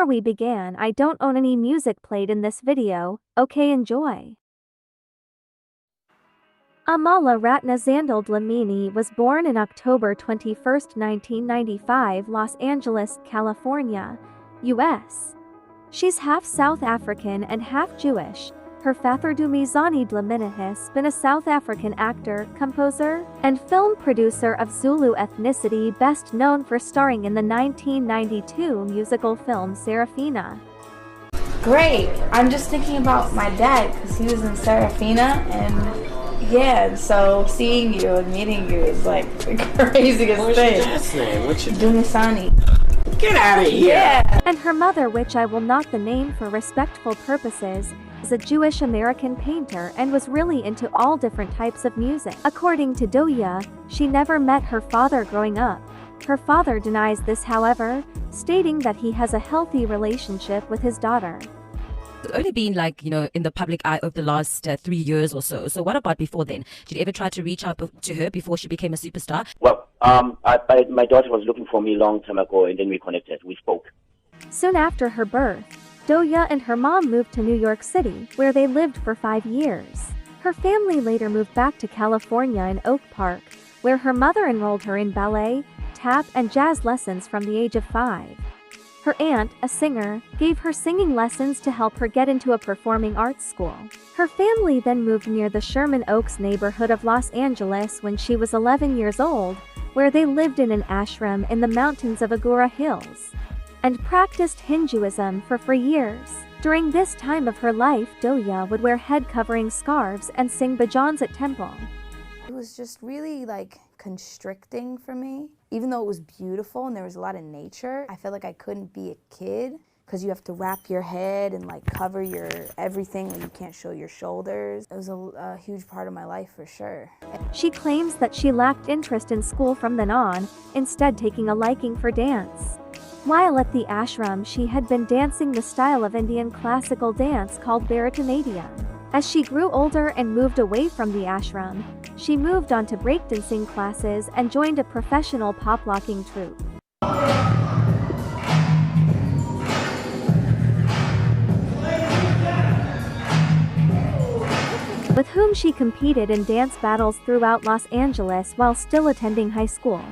Before we begin, I don't own any music played in this video, okay, enjoy. Amala Ratna Zandal Dlamini was born in October 21, 1995, Los Angeles, California, US. She's half South African and half Jewish. Her father Dumizani Dlamini has been a South African actor, composer, and film producer of Zulu ethnicity, best known for starring in the 1992 musical film Serafina. Great. I'm just thinking about my dad because he was in Serafina, and yeah, so seeing you and meeting you is like the craziest What's thing. your dad's name? What's your Dumisani. Get out of here! Yeah. And her mother, which I will not the name for respectful purposes, is a Jewish American painter and was really into all different types of music. According to Doja, she never met her father growing up. Her father denies this, however, stating that he has a healthy relationship with his daughter. It's only been in the public eye over the last 3 years or so. So what about before then? Did you ever try to reach out to her before she became a superstar? Well, my daughter was looking for me a long time ago, and then we connected. We spoke. Soon after her birth, Doja and her mom moved to New York City, where they lived for 5 years. Her family later moved back to California in Oak Park, where her mother enrolled her in ballet, tap, and jazz lessons from the age of 5. Her aunt, a singer, gave her singing lessons to help her get into a performing arts school. Her family then moved near the Sherman Oaks neighborhood of Los Angeles when she was 11 years old, where they lived in an ashram in the mountains of Agoura Hills, and practiced Hinduism for 4 years. During this time of her life, Doja would wear head-covering scarves and sing bhajans at temple. It was just really constricting for me. Even though it was beautiful and there was a lot of nature, I felt like I couldn't be a kid because you have to wrap your head and cover your everything and you can't show your shoulders. It was a huge part of my life for sure. She claims that she lacked interest in school from then on, instead taking a liking for dance. While at the ashram, she had been dancing the style of Indian classical dance called Bharatanatyam. As she grew older and moved away from the ashram, she moved on to breakdancing classes and joined a professional pop-locking troupe, with whom she competed in dance battles throughout Los Angeles while still attending high school.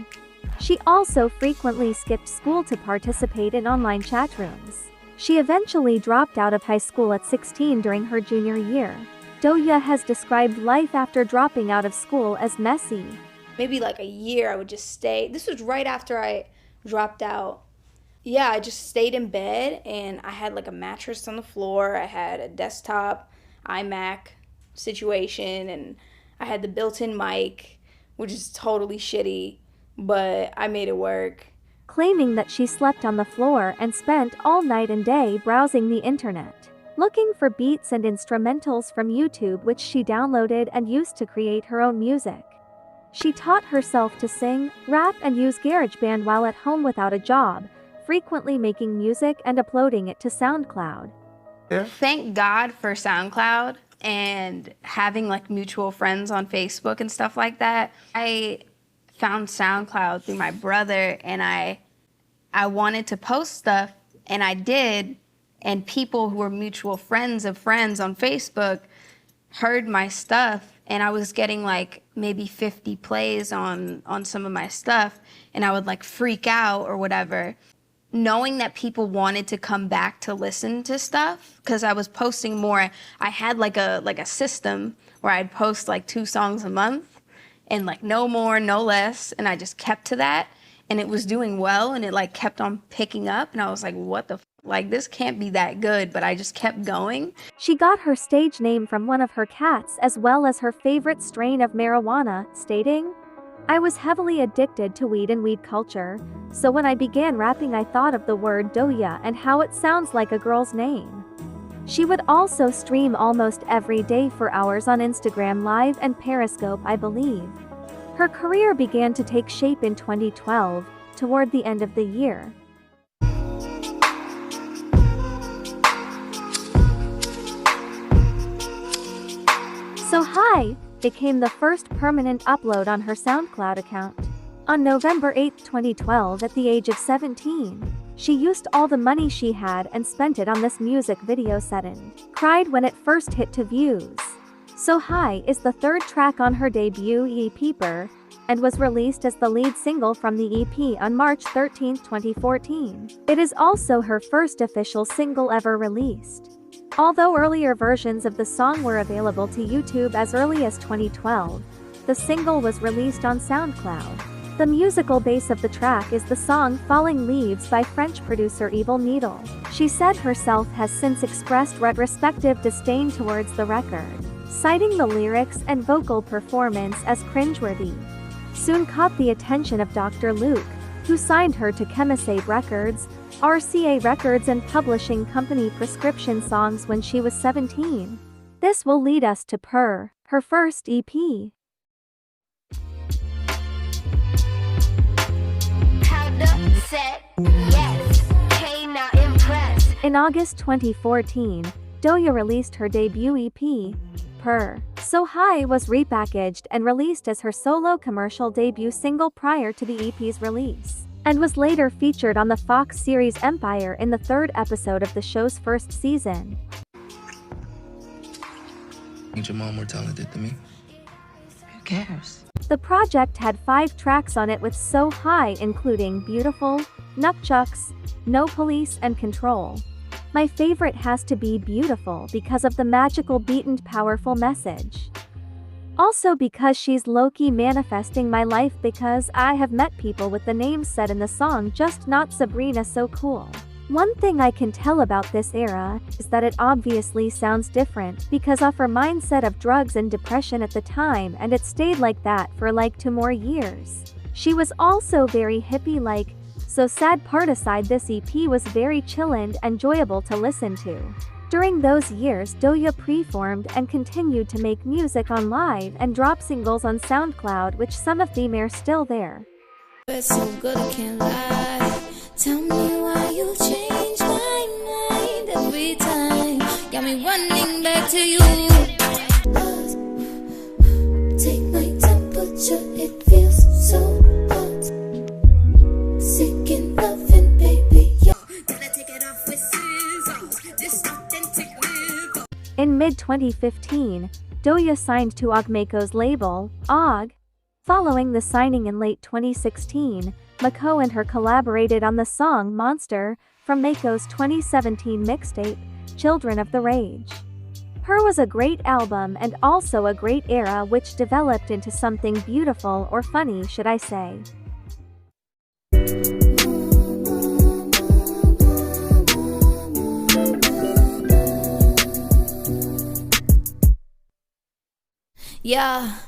She also frequently skipped school to participate in online chat rooms. She eventually dropped out of high school at 16 during her junior year. Doja has described life after dropping out of school as messy. Maybe a year I would just stay. This was right after I dropped out. Yeah, I just stayed in bed and I had a mattress on the floor. I had a desktop iMac situation and I had the built-in mic, which is totally shitty, but I made it work. Claiming that she slept on the floor and spent all night and day browsing the internet, looking for beats and instrumentals from YouTube, which she downloaded and used to create her own music. She taught herself to sing, rap, and use GarageBand while at home without a job, frequently making music and uploading it to SoundCloud. Yeah. Thank God for SoundCloud and having mutual friends on Facebook and stuff like that. I found SoundCloud through my brother and I wanted to post stuff and I did, and people who were mutual friends of friends on Facebook heard my stuff and I was getting maybe 50 plays on some of my stuff and I would freak out or whatever, knowing that people wanted to come back to listen to stuff because I was posting more. I had a system where I'd post 2 songs a month and no more, no less, and I just kept to that, and it was doing well, and it kept on picking up, and I was like, what the this can't be that good, but I just kept going. She got her stage name from one of her cats as well as her favorite strain of marijuana, stating, "I was heavily addicted to weed and weed culture, so when I began rapping I thought of the word Doja and how it sounds like a girl's name." She would also stream almost every day for hours on Instagram Live and Periscope, I believe. Her career began to take shape in 2012, toward the end of the year. So Hi became the first permanent upload on her SoundCloud account. On November 8, 2012, at the age of 17, She used all the money she had and spent it on this music video setting. Cried when it first hit 2 views. So High is the 3rd track on her debut EP Purrr, and was released as the lead single from the EP on March 13, 2014. It is also her first official single ever released. Although earlier versions of the song were available to YouTube as early as 2012, the single was released on SoundCloud. The musical base of the track is the song Falling Leaves by French producer Evil Needle. She said herself has since expressed retrospective disdain towards the record, citing the lyrics and vocal performance as cringeworthy. Soon caught the attention of Dr. Luke, who signed her to Chemisabe Records, RCA Records and publishing company Prescription Songs when she was 17. This will lead us to Purrr, her first EP. In August 2014, Doja released her debut EP, Purrr. So High was repackaged and released as her solo commercial debut single prior to the EP's release, and was later featured on the Fox series Empire in the 3rd episode of the show's 1st season. Ain't your mom more talented than me? Who cares? The project had 5 tracks on it with So High including Beautiful, Nupchucks, No Police and Control. My favorite has to be Beautiful because of the magical beat and powerful message. Also because she's low-key manifesting my life because I have met people with the names said in the song, just not Sabrina. So cool. One thing I can tell about this era is that it obviously sounds different because of her mindset of drugs and depression at the time, and it stayed like that for like 2 more years. She was also very hippie-like, so sad part aside, this EP was very chill and enjoyable to listen to. During those years, Doja preformed and continued to make music on live and drop singles on SoundCloud, which some of them are still there. It's so good I can't lie. Tell me why you change my mind every time. Got me running back to you. Take my temperature, it feels so hot. Sick and loving, baby. Yo, gotta take it off with scissors. This authentic live. In mid-2015, Doja signed to Ogmako's label, Og. Following the signing in late 2016, Mako and her collaborated on the song Monster from Mako's 2017 mixtape, Children of the Rage. Purrr was a great album and also a great era which developed into something beautiful, or funny should I say. Yeah.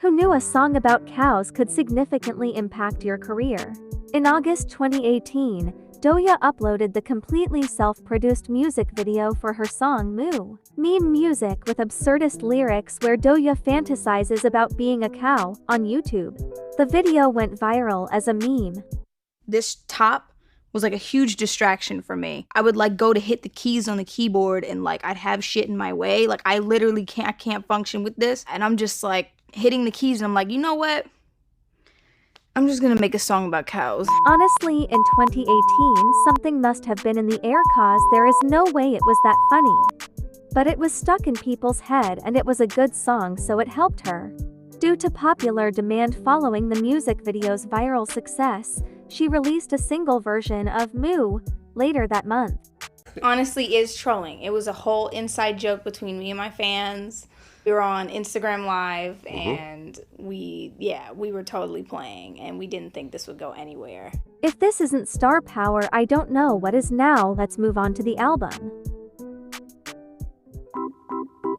Who knew a song about cows could significantly impact your career? In August 2018, Doja uploaded the completely self-produced music video for her song Moo. Meme music with absurdist lyrics where Doja fantasizes about being a cow on YouTube. The video went viral as a meme. This top was like a huge distraction for me. I would like go to hit the keys on the keyboard and like I'd have shit in my way. Like I literally can't function with this. And I'm just like hitting the keys and I'm like, you know what? I'm just gonna make a song about cows. Honestly, in 2018, something must have been in the air cause there is no way it was that funny. But it was stuck in people's head and it was a good song, so it helped her. Due to popular demand following the music video's viral success, she released a single version of Moo later that month. Honestly, is trolling. It was a whole inside joke between me and my fans. We were on Instagram Live and we were totally playing and we didn't think this would go anywhere. If this isn't star power, I don't know what is. Now let's move on to the album.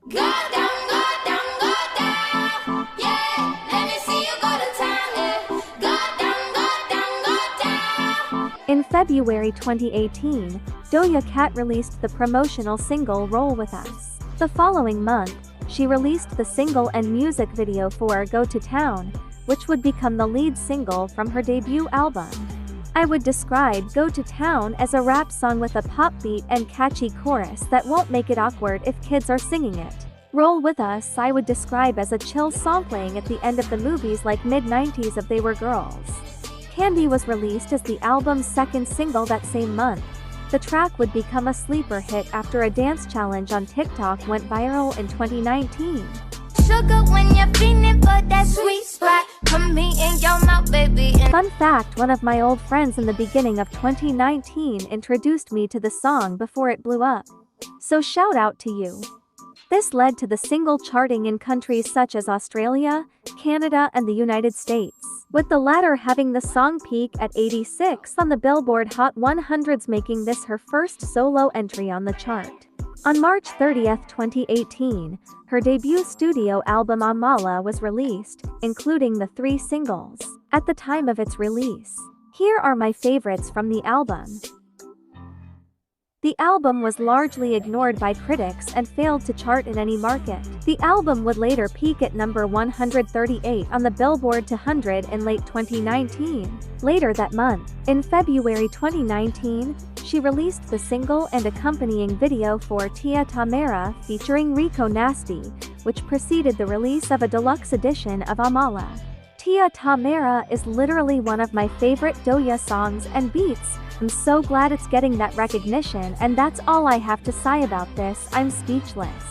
Go down, go down, go down. Yeah, let me see you go to town. Yeah. Go down, go down, go down. In February 2018, Doja Cat released the promotional single Roll With Us. The following month, she released the single and music video for Go to Town, which would become the lead single from her debut album. I would describe Go to Town as a rap song with a pop beat and catchy chorus that won't make it awkward if kids are singing it. Roll With Us I would describe as a chill song playing at the end of the movies like mid-90s of They Were Girls. Candy was released as the album's second single that same month. The track would become a sleeper hit after a dance challenge on TikTok went viral in 2019. Sugar when you're feeling for that sweet spot. Put me in your mouth, baby. Fun fact, one of my old friends in the beginning of 2019 introduced me to the song before it blew up. So shout out to you. This led to the single charting in countries such as Australia, Canada, and the United States, with the latter having the song peak at 86 on the Billboard Hot 100s, making this her first solo entry on the chart. On March 30th, 2018, her debut studio album Amala was released, including the 3 singles. At the time of its release, here are my favorites from the album. The album was largely ignored by critics and failed to chart in any market. The album would later peak at number 138 on the Billboard 200 in late 2019. Later that month, in February 2019, she released the single and accompanying video for Tia Tamera featuring Rico Nasty, which preceded the release of a deluxe edition of Amala. Tia Tamera is literally one of my favorite Doja songs and beats. I'm so glad it's getting that recognition, and that's all I have to say about this. I'm speechless.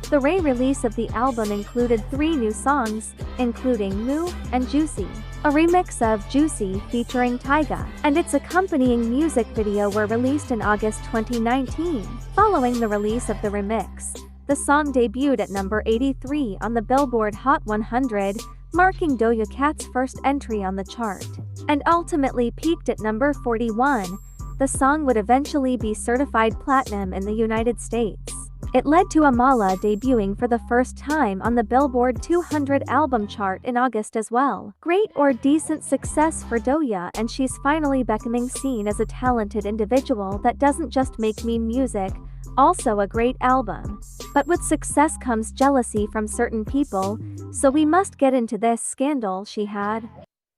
The re-release of the album included 3 new songs, including Moo and Juicy, a remix of Juicy featuring Tyga, and its accompanying music video were released in August 2019. Following the release of the remix, the song debuted at number 83 on the Billboard Hot 100, marking Doja Cat's first entry on the chart, and ultimately peaked at number 41. The song would eventually be certified platinum in the United States. It led to Amala debuting for the first time on the Billboard 200 album chart in August as well. Great or decent success for Doja, and she's finally becoming seen as a talented individual that doesn't just make mean music, also a great album. But with success comes jealousy from certain people, so we must get into this scandal she had.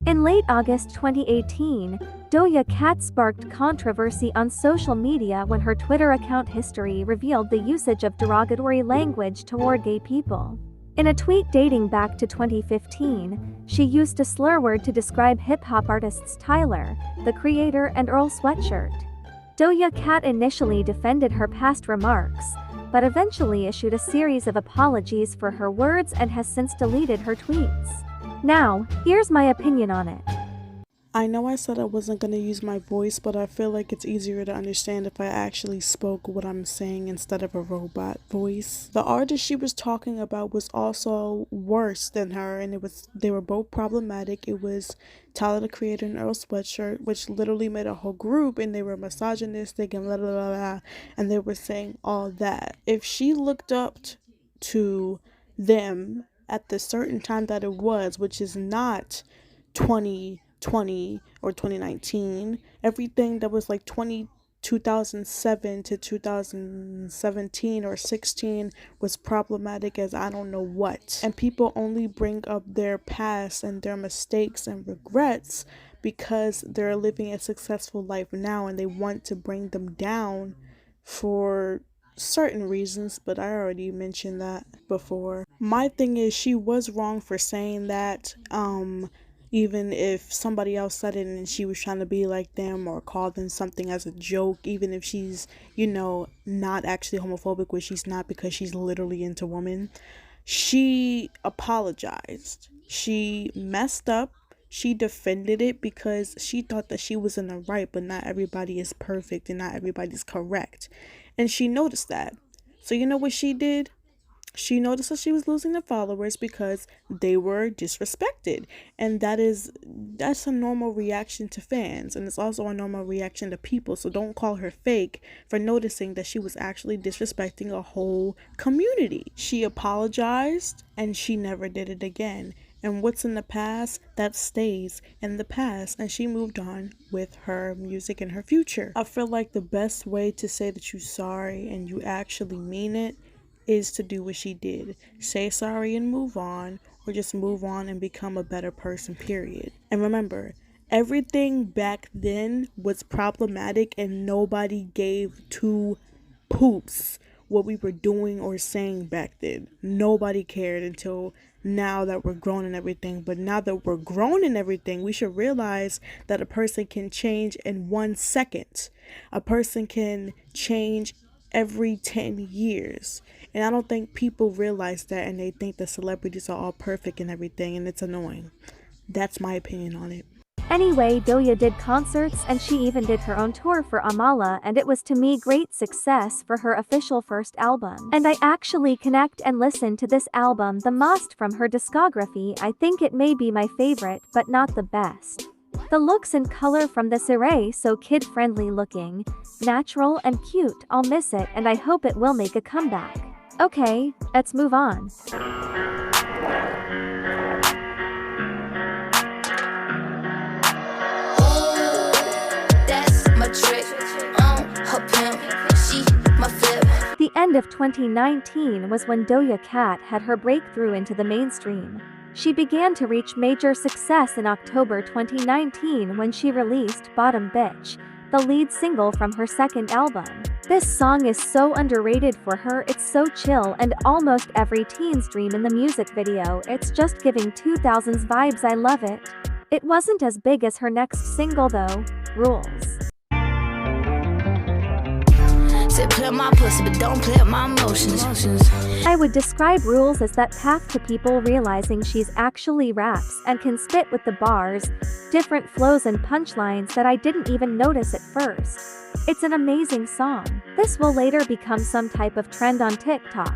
In late August 2018, Doja Cat sparked controversy on social media when her Twitter account history revealed the usage of derogatory language toward gay people. In a tweet dating back to 2015, she used a slur word to describe hip-hop artists Tyler, the Creator, and Earl Sweatshirt. Doja Cat initially defended her past remarks, but eventually issued a series of apologies for her words and has since deleted her tweets. Now, here's my opinion on it. I know I said I wasn't going to use my voice, but I feel like it's easier to understand if I actually spoke what I'm saying instead of a robot voice. The artist she was talking about was also worse than her, and they were both problematic. It was Tyler, the Creator, and Earl Sweatshirt, which literally made a whole group, and they were misogynistic and blah blah blah, blah, and they were saying all that. If she looked up to them at the certain time that it was, which is not 2020 or 2019, everything that was like 2007 to 2017 or 16 was problematic as I don't know what. And people only bring up their past and their mistakes and regrets because they're living a successful life now, and they want to bring them down for certain reasons, but I already mentioned that before. My thing is, she was wrong for saying that, even if somebody else said it and she was trying to be like them or call them something as a joke, even if she's, not actually homophobic, which she's not because she's literally into women. She apologized. She messed up. She defended it because she thought that she was in the right, but not everybody is perfect and not everybody's correct. And she noticed that. So you know what she did? She noticed that she was losing the followers because they were disrespected. And that's a normal reaction to fans. And it's also a normal reaction to people. So don't call her fake for noticing that she was actually disrespecting a whole community. She apologized and she never did it again. And what's in the past, that stays in the past. And she moved on with her music and her future. I feel like the best way to say that you're sorry and you actually mean it is to do what she did. Say sorry and move on, or just move on and become a better person, period. And remember, everything back then was problematic and nobody gave two poops what we were doing or saying back then. Nobody cared until now that we're grown and everything. But now that we're grown and everything, we should realize that a person can change in 1 second. A person can change every 10 years. And I don't think people realize that, and they think that celebrities are all perfect and everything, and it's annoying. That's my opinion on it. Anyway, Doja did concerts and she even did her own tour for Amala, and it was to me great success for her official first album. And I actually connect and listen to this album the most from her discography. I think it may be my favorite, but not the best. The looks and color from this array so kid-friendly looking, natural and cute. I'll miss it and I hope it will make a comeback. Okay, let's move on. The end of 2019 was when Doja Cat had her breakthrough into the mainstream. She began to reach major success in October 2019 when she released Bottom Bitch, the lead single from her second album. This song is so underrated for her. It's so chill and almost every teen's dream in the music video. It's just giving 2000s vibes. I love it. It wasn't as big as her next single though, Rules. Play my pussy, but don't play my emotions. I would describe Rules as that path to people realizing she's actually raps and can spit with the bars, different flows and punchlines that I didn't even notice at first. It's an amazing song. This will later become some type of trend on TikTok,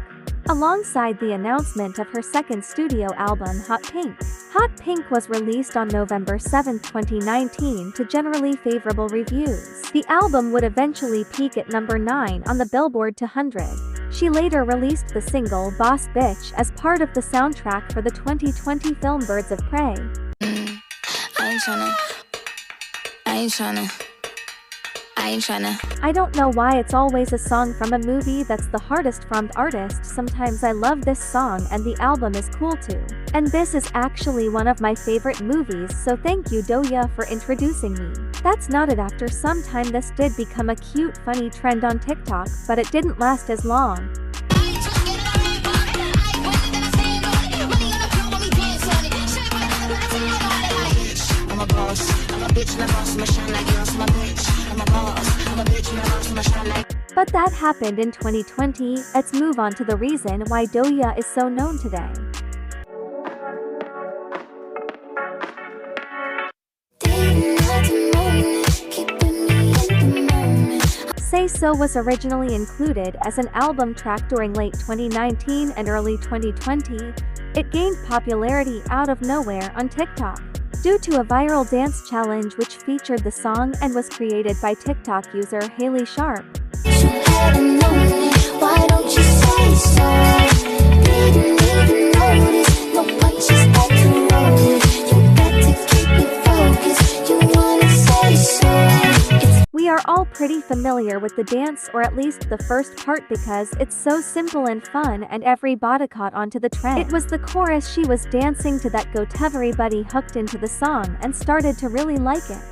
alongside the announcement of her second studio album, Hot Pink. Hot Pink was released on November 7, 2019 to generally favorable reviews. The album would eventually peak at number 9 on the Billboard 200. She later released the single Boss Bitch as part of the soundtrack for the 2020 film Birds of Prey. I don't know why it's always a song from a movie that's the hardest from the artist. Sometimes I love this song and the album is cool too. And this is actually one of my favorite movies, so thank you Doja for introducing me. That's not it. After some time this did become a cute funny trend on TikTok, but it didn't last as long. But that happened in 2020. Let's move on to the reason why Doja is so known today. Say So was originally included as an album track during late 2019 and early 2020. It gained popularity out of nowhere on TikTok due to a viral dance challenge which featured the song and was created by TikTok user Haley Sharp. Why don't you say so? Didn't even notice. No punches back to roll. You got to keep it focused. You wanna say so. We are all pretty familiar with the dance, or at least the first part, because it's so simple and fun and everybody caught onto the trend. It was the chorus she was dancing to that got everybody hooked into the song and started to really like it.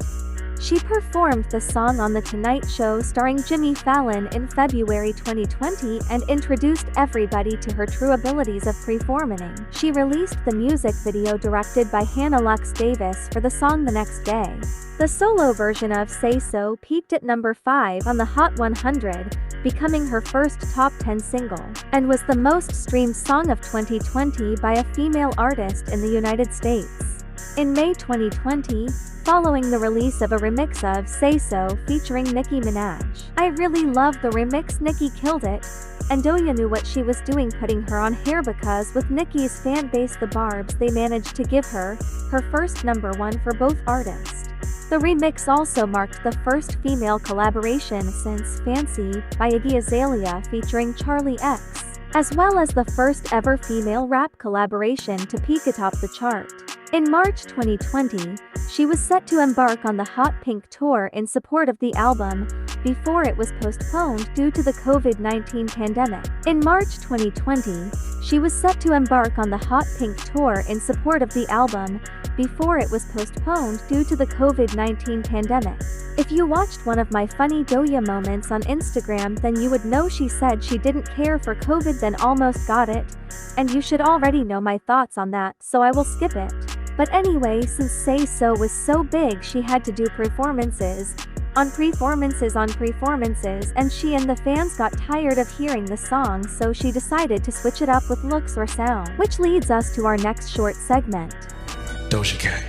She performed the song on The Tonight Show starring Jimmy Fallon in February 2020 and introduced everybody to her true abilities of performing. She released the music video directed by Hannah Lux Davis for the song the next day. The solo version of Say So peaked at number 5 on the Hot 100, becoming her first top 10 single, and was the most streamed song of 2020 by a female artist in the United States. In May 2020, following the release of a remix of Say So featuring Nicki Minaj. I really love the remix. Nicki killed it, and Doja knew what she was doing putting her on here, because with Nicki's fan base the Barbs, they managed to give her her first #1 for both artists. The remix also marked the first female collaboration since Fancy by Iggy Azalea featuring Charlie X, as well as the first ever female rap collaboration to peak atop the chart. In March 2020, she was set to embark on the Hot Pink tour in support of the album, before it was postponed due to the COVID-19 pandemic. In March 2020, she was set to embark on the Hot Pink tour in support of the album, before it was postponed due to the COVID-19 pandemic. If you watched one of my funny Doja moments on Instagram, then you would know she said she didn't care for COVID then almost got it, and you should already know my thoughts on that, so I will skip it. But anyway, since Say So was so big, she had to do performances on performances, and she and the fans got tired of hearing the song, so she decided to switch it up with looks or sound. Which leads us to our next short segment. Doja Cat.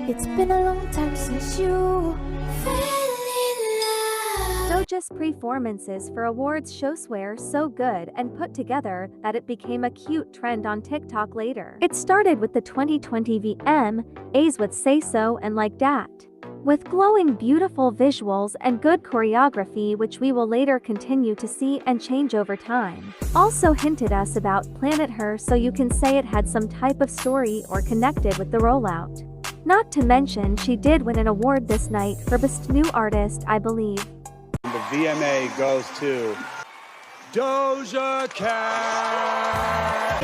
It's been a long time since you fell in love. Doja's performances for awards shows were so good and put together that it became a cute trend on TikTok later. It started with the 2020 VMAs with Say So and Like Dat, with glowing beautiful visuals and good choreography, which we will later continue to see and change over time. Also hinted us about Planet Her, so you can say it had some type of story or connected with the rollout. Not to mention she did win an award this night for Best New Artist, I believe. The VMA goes to Doja Cat.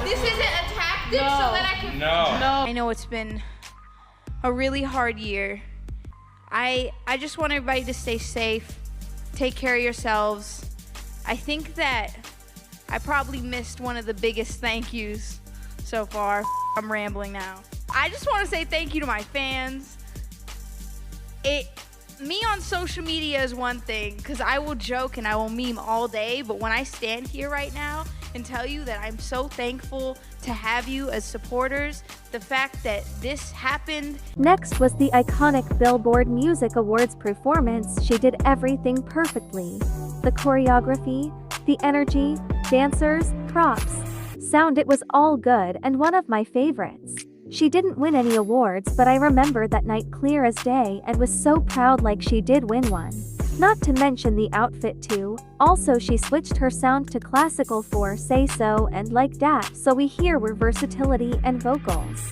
This isn't a tactic so that I can... No. I know it's been a really hard year. I just want everybody to stay safe, take care of yourselves. I think that I probably missed one of the biggest thank yous so far. I'm rambling now. I just want to say thank you to my fans. Me on social media is one thing, because I will joke and I will meme all day, but when I stand here right now and tell you that I'm so thankful to have you as supporters, the fact that this happened. Next was the iconic Billboard Music Awards performance. She did everything perfectly. The choreography, the energy, dancers, props, sound, it was all good and one of my favorites. She didn't win any awards, but I remember that night clear as day and was so proud like she did win one. Not to mention the outfit too. Also, she switched her sound to classical for Say So and Like Dat, so we hear her versatility and vocals.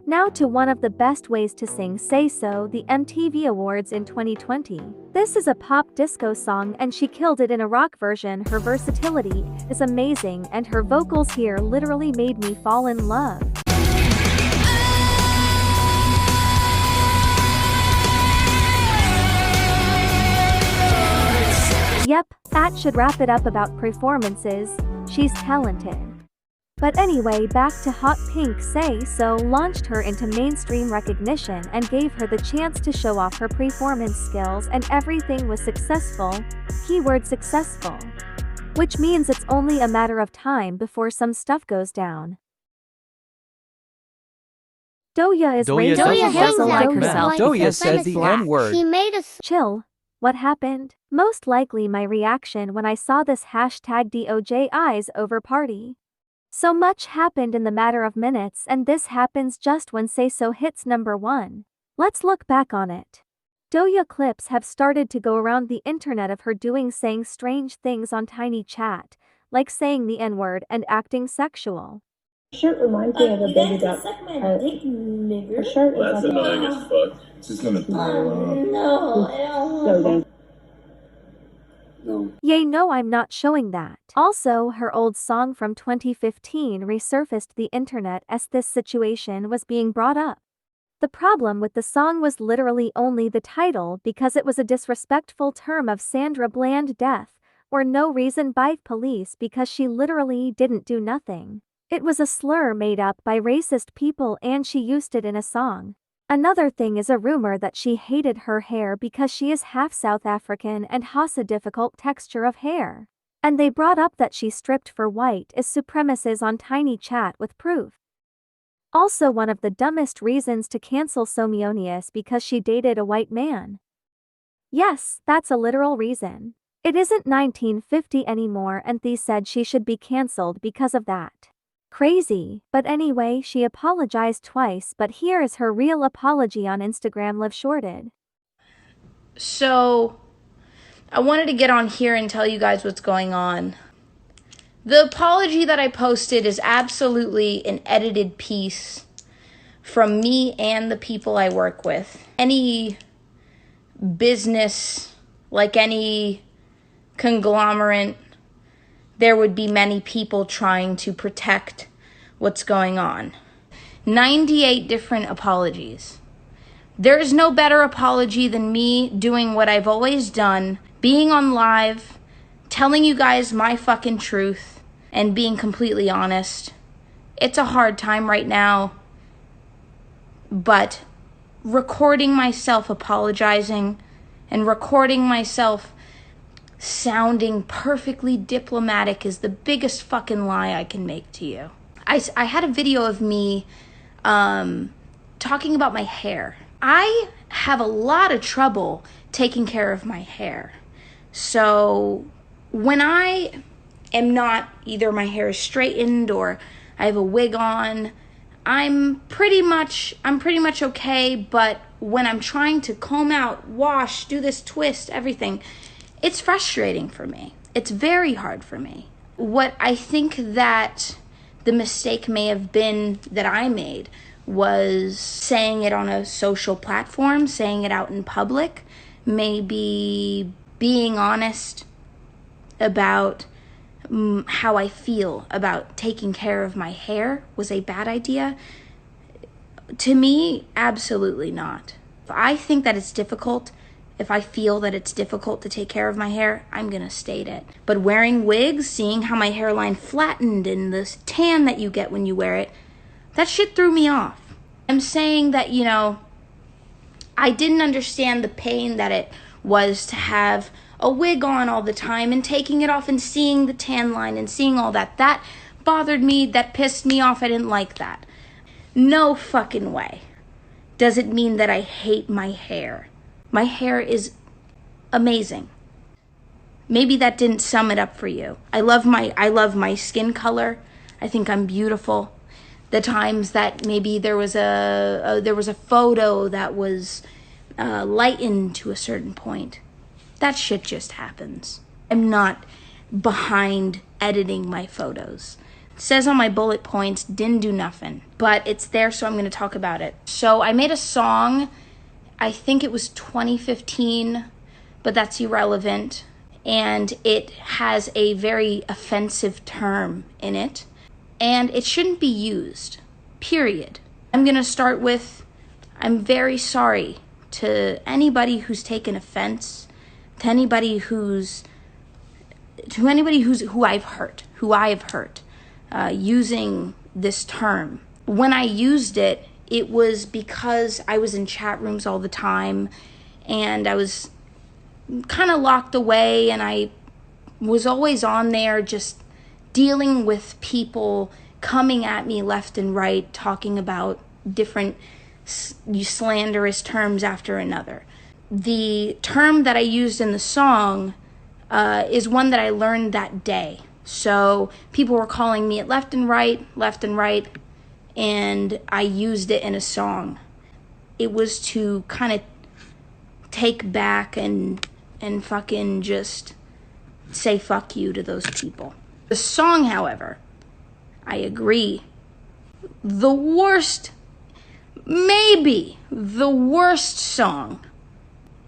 Now to one of the best ways to sing Say So, the MTV Awards in 2020. This is a pop disco song and she killed it in a rock version. Her versatility is amazing and her vocals here literally made me fall in love. Yep, that should wrap it up about performances. She's talented. But anyway, back to Hot Pink. Say So launched her into mainstream recognition and gave her the chance to show off her performance skills, and everything was successful. Keyword successful. Which means it's only a matter of time before some stuff goes down. Doja is raised Doja hangs out like with herself. Doja says the N-word. She made us Chill. What happened? Most likely my reaction when I saw this hashtag DOJ eyes over party. So much happened in the matter of minutes, and this happens just when Say So hits #1. Let's look back on it. Doja clips have started to go around the internet of her saying strange things on Tiny Chat, like saying the N-word and acting sexual. Shirt reminds me of a baby duck. Her shirt is That's annoying as fuck. She's gonna No, I don't want No. Yay, no, I'm not showing that. Also, her old song from 2015 resurfaced the internet as this situation was being brought up. The problem with the song was literally only the title, because it was a disrespectful term of Sandra Bland death, or no reason by police, because she literally didn't do nothing. It was a slur made up by racist people and she used it in a song. Another thing is a rumor that she hated her hair because she is half South African and has a difficult texture of hair. And they brought up that she stripped for white supremacists on Tiny Chat with proof. Also, one of the dumbest reasons to cancel Somione is because she dated a white man. Yes, that's a literal reason. It isn't 1950 anymore, and they said she should be cancelled because of that. Crazy. But anyway, she apologized twice, but here is her real apology on Instagram live shorted. So, I wanted to get on here and tell you guys what's going on. The apology that I posted is absolutely an edited piece from me and the people I work with. Any business, like any conglomerate, there would be many people trying to protect what's going on. 98 different apologies. There is no better apology than me doing what I've always done, being on live, telling you guys my fucking truth, and being completely honest. It's a hard time right now, but recording myself apologizing and recording myself sounding perfectly diplomatic is the biggest fucking lie I can make to you. I had a video of me talking about my hair. I have a lot of trouble taking care of my hair. So when I am not, either my hair is straightened or I have a wig on, I'm pretty much okay, but when I'm trying to comb out, wash, do this twist, everything, it's frustrating for me. It's very hard for me. What I think that the mistake may have been that I made was saying it on a social platform, saying it out in public, maybe being honest about how I feel about taking care of my hair was a bad idea. To me, absolutely not. If I think that it's difficult, if I feel that it's difficult to take care of my hair, I'm gonna state it. But wearing wigs, seeing how my hairline flattened and the tan that you get when you wear it, that shit threw me off. I'm saying that, you know, I didn't understand the pain that it was to have a wig on all the time and taking it off and seeing the tan line and seeing all that. That bothered me, that pissed me off, I didn't like that. No fucking way does it mean that I hate my hair. My hair is amazing. Maybe that didn't sum it up for you. I love my skin color. I think I'm beautiful. The times that maybe there was a photo that was lightened to a certain point, that shit just happens. I'm not behind editing my photos. It says on my bullet points, didn't do nothing, but it's there, so I'm going to talk about it. So I made a song, I think it was 2015, but that's irrelevant, and it has a very offensive term in it, and it shouldn't be used, period. I'm going to start with, I'm very sorry to anybody who's taken offense, to anybody who I've hurt, using this term. When I used it, it was because I was in chat rooms all the time and I was kind of locked away, and I was always on there just dealing with people coming at me left and right, talking about different slanderous terms after another. The term that I used in the song is one that I learned that day. So people were calling me it left and right, and I used it in a song. It was to kind of take back and fucking just say fuck you to those people. The song, however, I agree, maybe the worst song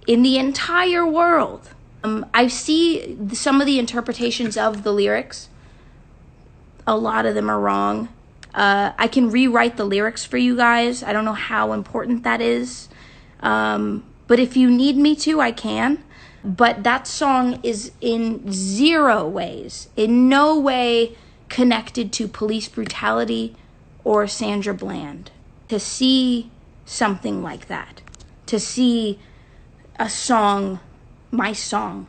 in the entire world. I see some of the interpretations of the lyrics. A lot of them are wrong. I can rewrite the lyrics for you guys. I don't know how important that is. But if you need me to, I can. But that song is in zero ways, in no way connected to police brutality or Sandra Bland. To see something like that, to see a song, my song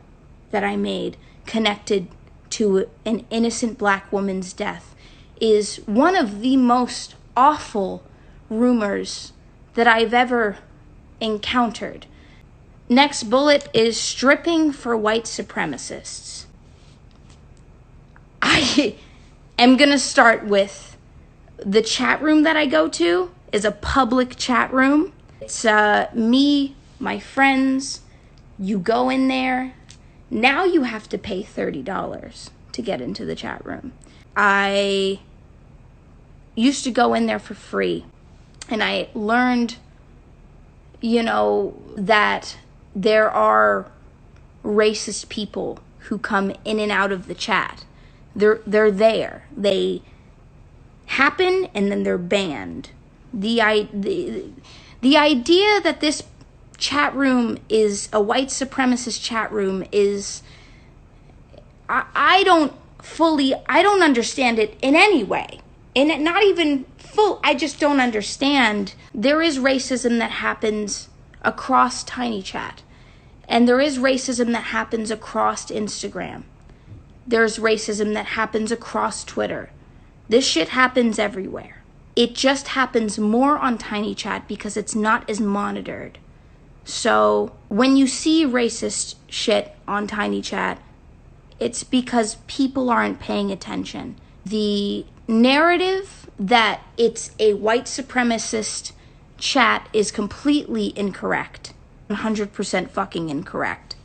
that I made, connected to an innocent black woman's death, is one of the most awful rumors that I've ever encountered. Next bullet is stripping for white supremacists. I am gonna start with the chat room that I go to is a public chat room. It's me, my friends. You go in there. Now you have to pay $30 to get into the chat room. I used to go in there for free, and I learned, that there are racist people who come in and out of the chat. They're there. They happen and then they're banned. The idea that this chat room is a white supremacist chat room is, I don't understand it in any way. And not even I just don't understand. There is racism that happens across Tiny Chat. And there is racism that happens across Instagram. There's racism that happens across Twitter. This shit happens everywhere. It just happens more on Tiny Chat because it's not as monitored. So when you see racist shit on Tiny Chat, it's because people aren't paying attention. The narrative that it's a white supremacist chat is completely incorrect. 100% fucking incorrect.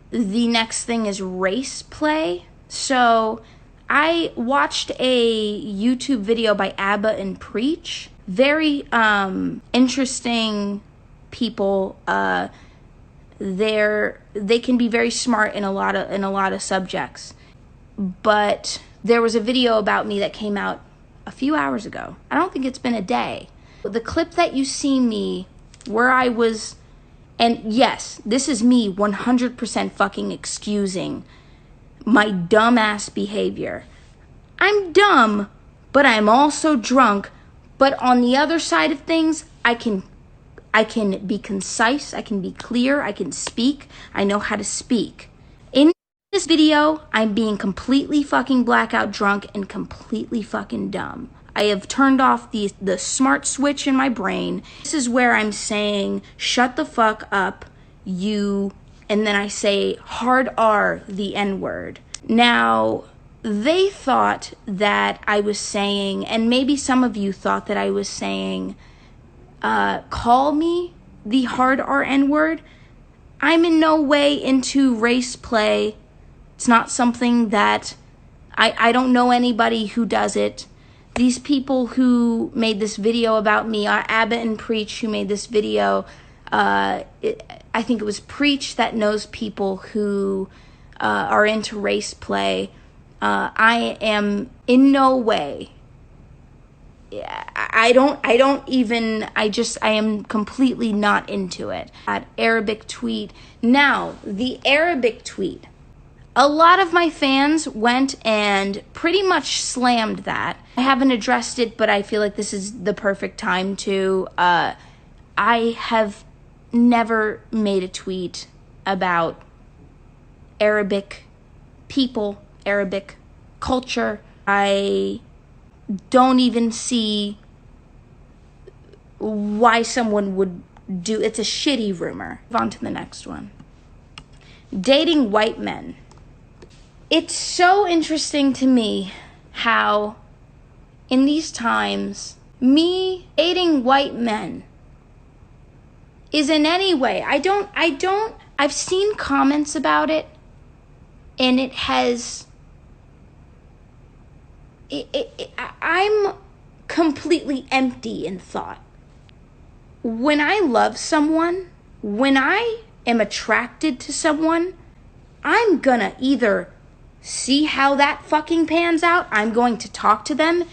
The next thing is race play. So I watched a YouTube video by Abba and Preach. Very interesting people. They can be very smart in a lot of subjects. But there was a video about me that came out a few hours ago. I don't think it's been a day. The clip that you see me where I was, and yes, this is me 100% fucking excusing my dumbass behavior. I'm dumb, but I'm also drunk. But on the other side of things, I can be concise, I can be clear, I can speak, I know how to speak. In this video, I'm being completely fucking blackout drunk and completely fucking dumb. I have turned off the smart switch in my brain. This is where I'm saying, shut the fuck up, you, and then I say hard R, the N-word. Now, they thought that I was saying, and maybe some of you thought that I was saying, call me the hard R N-word. I'm in no way into race play. It's not something that, I don't know anybody who does it. These people who made this video about me, Abba and Preach, who made this video, I think it was Preach that knows people who are into race play. I am in no way. I am completely not into it. At Arabic tweet. Now, the Arabic tweet. A lot of my fans went and pretty much slammed that. I haven't addressed it, but I feel like this is the perfect time to. I have never made a tweet about Arabic people, Arabic culture. I don't even see why someone would do. It's a shitty rumor. On to the next one. Dating white men. It's so interesting to me how in these times, me dating white men is in any way, I've seen comments about it, and it has, I'm completely empty in thought. When I love someone, when I am attracted to someone, I'm gonna either see how that fucking pans out, I'm going to talk to them,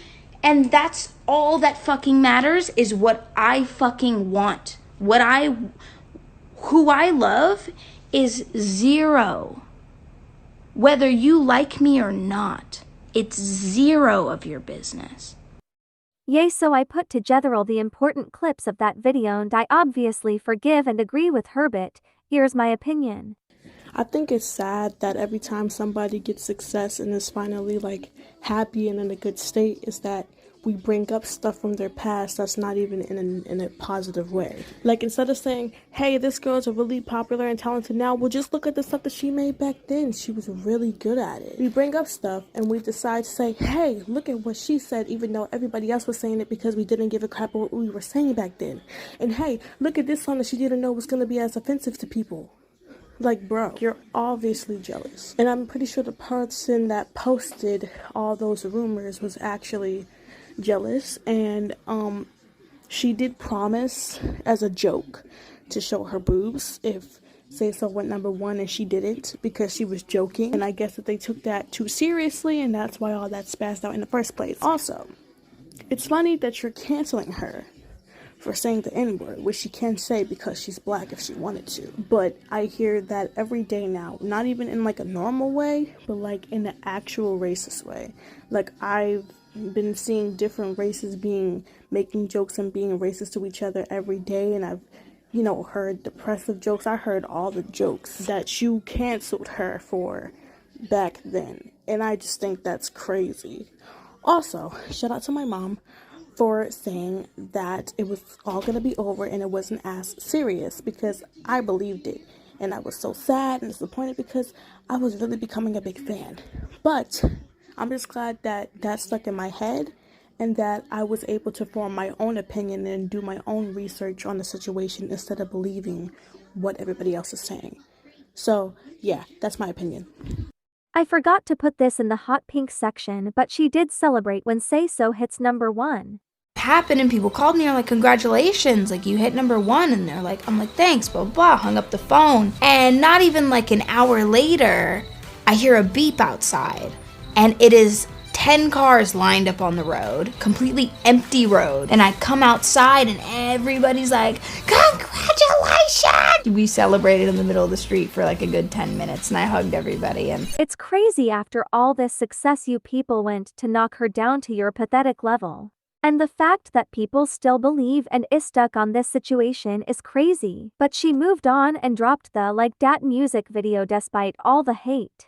and that's all that fucking matters is what I fucking want. Who I love is zero. Whether you like me or not, it's zero of your business. Yay, so I put together all the important clips of that video and I obviously forgive and agree with Herbert. Here's my opinion. I think it's sad that every time somebody gets success and is finally like happy and in a good state is that we bring up stuff from their past that's not even in a positive way. Like instead of saying, hey, this girl's really popular and talented now, well just look at the stuff that she made back then. She was really good at it. We bring up stuff and we decide to say, hey, look at what she said, even though everybody else was saying it because we didn't give a crap about what we were saying back then. And hey, look at this song that she didn't know was going to be as offensive to people. Like, bro, you're obviously jealous. And I'm pretty sure the person that posted all those rumors was actually jealous. And she did promise as a joke to show her boobs if Say So went #1 and she didn't because she was joking. And I guess that they took that too seriously and that's why all that spazzed out in the first place. Also, It's funny that you're canceling her for saying the N-word, which she can say because she's black if she wanted to. But I hear that every day now, not even in like a normal way, but like in an actual racist way. Like I've been seeing different races making jokes and being racist to each other every day, and I've heard depressive jokes. I heard all the jokes that you canceled her for back then, and I just think that's crazy. Also, shout out to my mom for saying that it was all going to be over and it wasn't as serious, because I believed it, and I was so sad and disappointed because I was really becoming a big fan. But I'm just glad that that stuck in my head and that I was able to form my own opinion and do my own research on the situation instead of believing what everybody else is saying. So yeah, that's my opinion. I forgot to put this in the hot pink section, but she did celebrate when Say So hits #1. Happened, and people called me and are like, congratulations, like you hit #1, and they're like, I'm like, thanks, blah blah, hung up the phone. And not even like an hour later, I hear a beep outside, and it is 10 cars lined up on the road, completely empty road. And I come outside and everybody's like, congratulations! We celebrated in the middle of the street for like a good 10 minutes, and I hugged everybody. And it's crazy after all this success you people went to knock her down to your pathetic level. And the fact that people still believe and is stuck on this situation is crazy. But she moved on and dropped the Like Dat music video despite all the hate.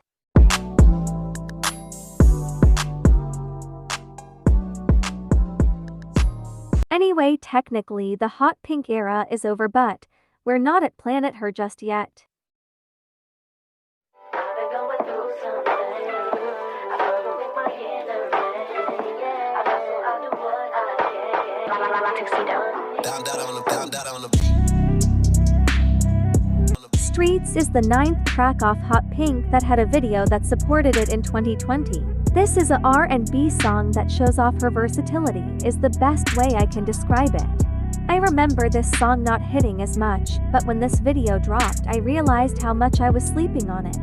Anyway, technically the hot pink era is over, but we're not at Planet Her just yet. Streets is the 9th track off Hot Pink that had a video that supported it in 2020. This is a R&B song that shows off her versatility, is the best way I can describe it. I remember this song not hitting as much, but when this video dropped I realized how much I was sleeping on it.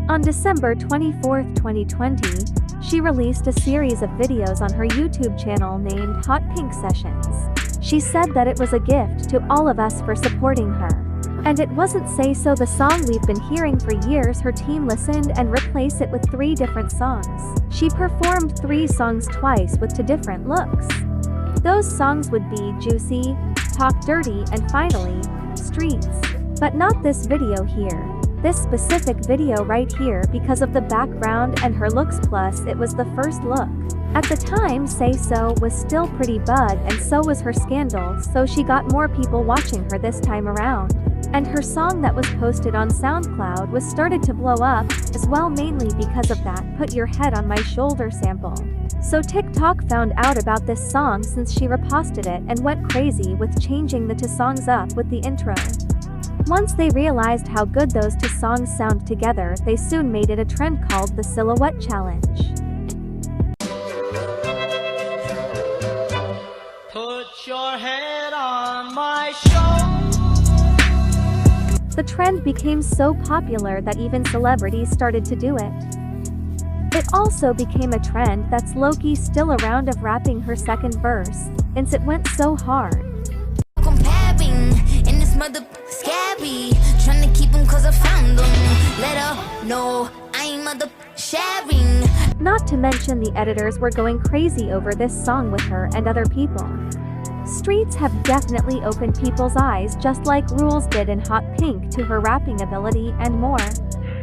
On December 24, 2020, she released a series of videos on her YouTube channel named Hot Pink Sessions. She said that it was a gift to all of us for supporting her. And it wasn't Say So, the song we've been hearing for years. Her team listened and replaced it with 3 different songs. She performed 3 songs twice with 2 different looks. Those songs would be Juicy, Talk Dirty, and finally, Streets. But not this video here. This specific video right here, because of the background and her looks, plus it was the first look. At the time, Say So was still pretty bud, and so was her scandal, so she got more people watching her this time around. And her song that was posted on SoundCloud was started to blow up as well, mainly because of that Put Your Head on My Shoulder sample. So TikTok found out about this song since she reposted it and went crazy with changing the 2 songs up with the intro. Once they realized how good those 2 songs sound together, they soon made it a trend called the Silhouette Challenge. Put your head on my shoulder. The trend became so popular that even celebrities started to do it. It also became a trend that's low-key still around, of rapping her second verse, since it went so hard. Comparing in this mother scabby, trying to keep him cause I found him. Let her know I ain't mother sharing. Not to mention the editors were going crazy over this song with her and other people. Streets have definitely opened people's eyes, just like Rules did in Hot Pink, to her rapping ability and more.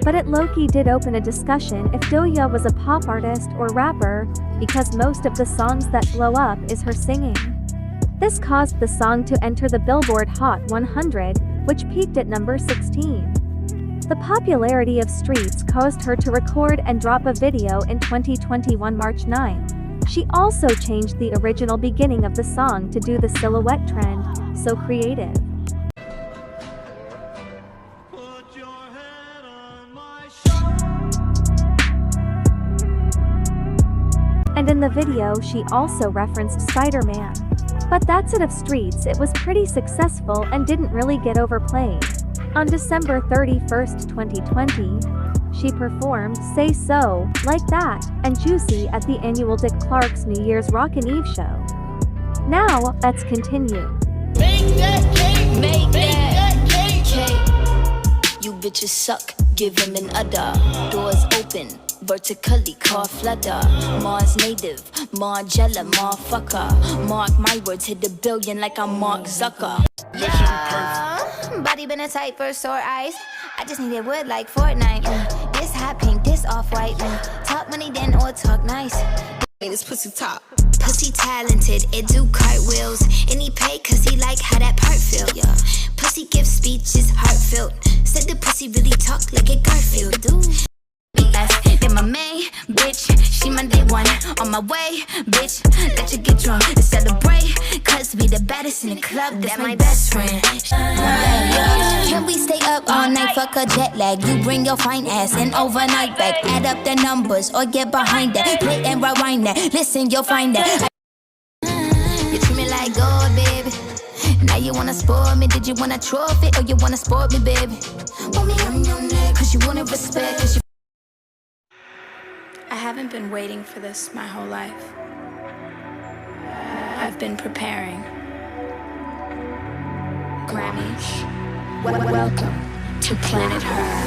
But it low-key did open a discussion if Doja was a pop artist or rapper, because most of the songs that blow up is her singing. This caused the song to enter the Billboard Hot 100, which peaked at number 16. The popularity of Streets caused her to record and drop a video in 2021 March 9. She also changed the original beginning of the song to do the silhouette trend, so creative. And in the video she also referenced Spider-Man. But that's it of Streets. It was pretty successful and didn't really get overplayed. On December 31, 2020, she performed Say So, Like That, and Juicy at the annual Dick Clark's New Year's Rockin' Eve show. Now, let's continue. Make that cake. You bitches suck, give him an udder. Doors open, vertically, car flutter. Mars native, Margella, Marfucker. Mark my words, hit the billion like I'm Mark Zucker. Yeah, body been a tight for sore eyes. I just needed wood like Fortnite. This hot pink, this off-white. Talk money then or talk nice. This pussy top. Pussy talented, it do cartwheels. And he pay cause he like how that part feel. Yeah. Pussy give speeches heartfelt. Said the pussy really talk like a Garfield do. Then my main bitch, she my day one. On my way, bitch, let you get drunk and celebrate. Cause we the baddest in the club, that's my best friend. Can we stay up all night, fuck a jet lag? You bring your fine ass and overnight back. Add up the numbers or get behind that. Play and rewind that, listen, you'll find that. You treat me like gold, baby. Now you wanna spoil me, did you want a trophy or you wanna sport me, baby? Want me on your neck, cause you wanna respect, cause you I haven't been waiting for this my whole life. I've been preparing. Grammys, welcome to Planet Her.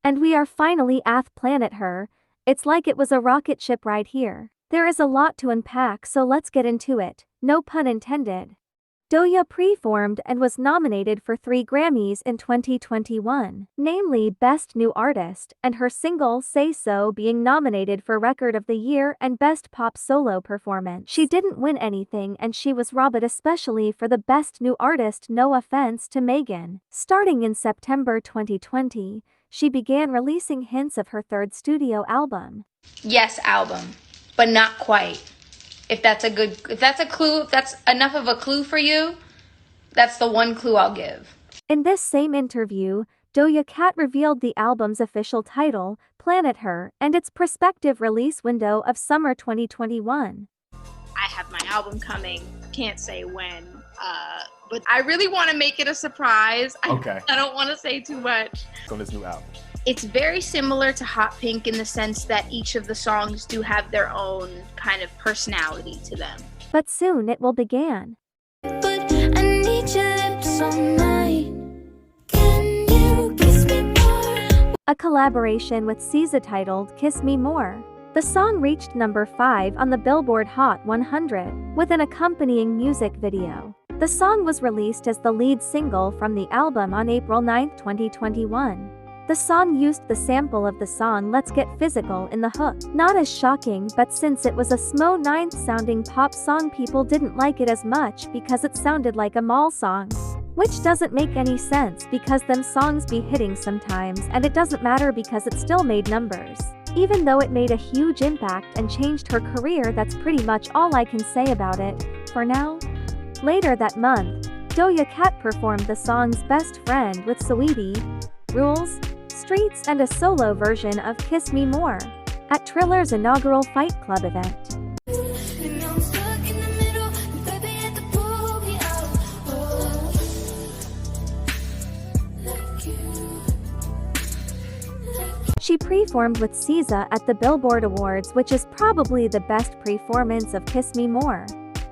And we are finally at Planet Her. It's like it was a rocket ship ride here. There is a lot to unpack, so let's get into it. No pun intended. Doja performed and was nominated for 3 Grammys in 2021, namely Best New Artist, and her single Say So being nominated for Record of the Year and Best Pop Solo Performance. She didn't win anything and she was robbed especially for the Best New Artist, no offense to Megan. Starting in September 2020, she began releasing hints of her 3rd studio album. Yes, album, but not quite. If that's a clue, if that's enough of a clue for you, that's the one clue I'll give. In this same interview, Doja Cat revealed the album's official title, Planet Her, and its prospective release window of summer 2021. I have my album coming, can't say when, but I really want to make it a surprise. Okay. I don't want to say too much. On this new album. It's very similar to Hot Pink in the sense that each of the songs do have their own kind of personality to them. But soon it will begin. But I need your lips all night. Can you kiss me more? A collaboration with SZA titled Kiss Me More. The song reached number 5 on the Billboard Hot 100, with an accompanying music video. The song was released as the lead single from the album on April 9, 2021. The song used the sample of the song Let's Get Physical in the hook. Not as shocking, but since it was a Smo 9th sounding pop song, people didn't like it as much because it sounded like a mall song. Which doesn't make any sense because them songs be hitting sometimes and it doesn't matter because it still made numbers. Even though it made a huge impact and changed her career, that's pretty much all I can say about it, for now. Later that month, Doja Cat performed the song's Best Friend with Saweetie, Rules, Streets and a solo version of Kiss Me More at Triller's inaugural Fight Club event. She performed with SZA at the Billboard Awards, which is probably the best performance of Kiss Me More,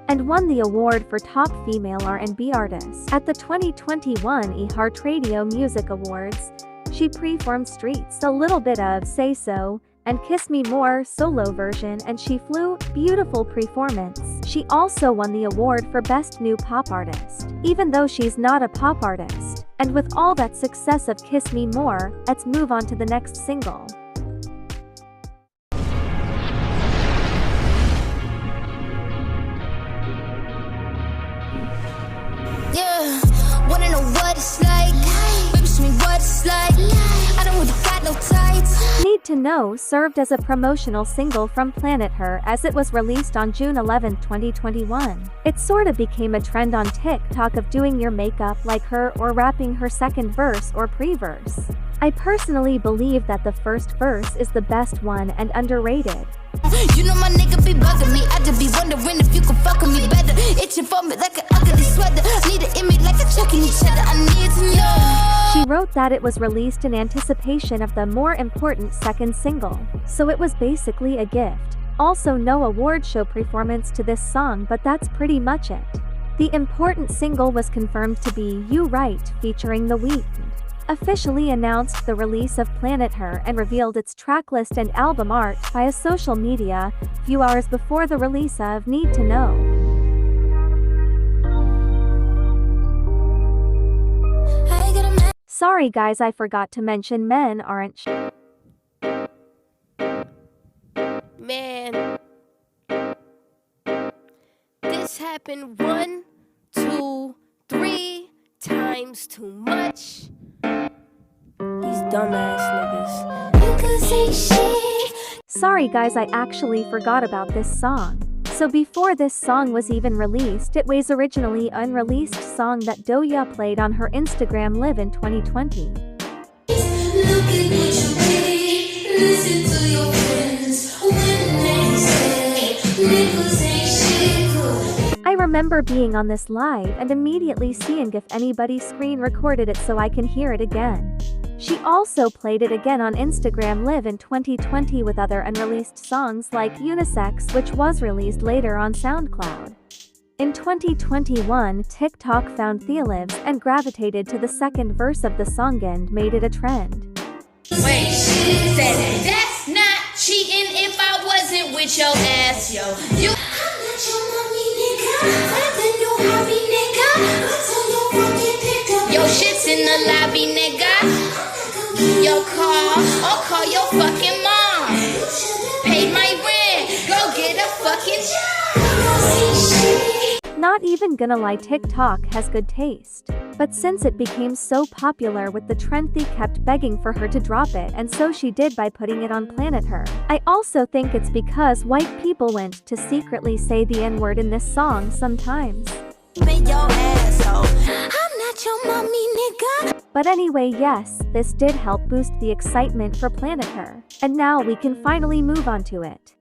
and won the award for Top Female R&B Artist at the 2021 iHeartRadio Music Awards. She performed Streets, a little bit of Say So, and Kiss Me More solo version, and she flew beautiful performance. She also won the award for Best New Pop Artist, even though she's not a pop artist. And with all that success of Kiss Me More, let's move on to the next single. Yeah, wanna know what it's like? Baby, show me what it's like. I don't really got no tights. Need to Know served as a promotional single from Planet Her as it was released on June 11, 2021. It sorta became a trend on TikTok of doing your makeup like her or rapping her second verse or pre-verse. I personally believe that the first verse is the best one and underrated. You know my nigga be bugging me. I just be wondering if you could fuck with me better. Itching for me like an ugly sweater. Need an image checking each other, I need to know. She wrote that it was released in anticipation of the more important second single, so it was basically a gift. Also, no award show performance to this song, but that's pretty much it. The important single was confirmed to be You Right featuring The Weeknd. Officially announced the release of Planet Her and revealed its tracklist and album art via social media few hours before the release of Need to Know. Sorry guys, I forgot to mention men aren't Man, this happened 1, 2, 3 times too much. These dumbass niggas. You could say shit. Sorry guys, I actually forgot about this song. So before this song was even released, it was originally Unreleased song that Doja played on her Instagram Live in 2020. Look at what you did. Listen to your friends when they say niggas ain't shit good. I remember being on this live and immediately seeing if anybody screen recorded it so I can hear it again. She also played it again on Instagram Live in 2020 with other unreleased songs like Unisex, which was released later on SoundCloud. In 2021, TikTok found Lives and gravitated to the second verse of the song and made it a trend. Wait, said that's not cheating if I wasn't with your ass, yo. You, I'm not your mommy, nigga. Rather your hobby, nigga. Until your fucking pickup. Your shit's in the lobby, nigga. Your car, or call your fucking mom. Paid my rent, go get a fucking job. Not even gonna lie, TikTok has good taste. But since it became so popular with the trend, they kept begging for her to drop it, and so she did by putting it on Planet Her. I also think it's because white people went to secretly say the N-word in this song sometimes. Your mommy, nigga. But anyway, yes, this did help boost the excitement for Planet Her. And now we can finally move on to it.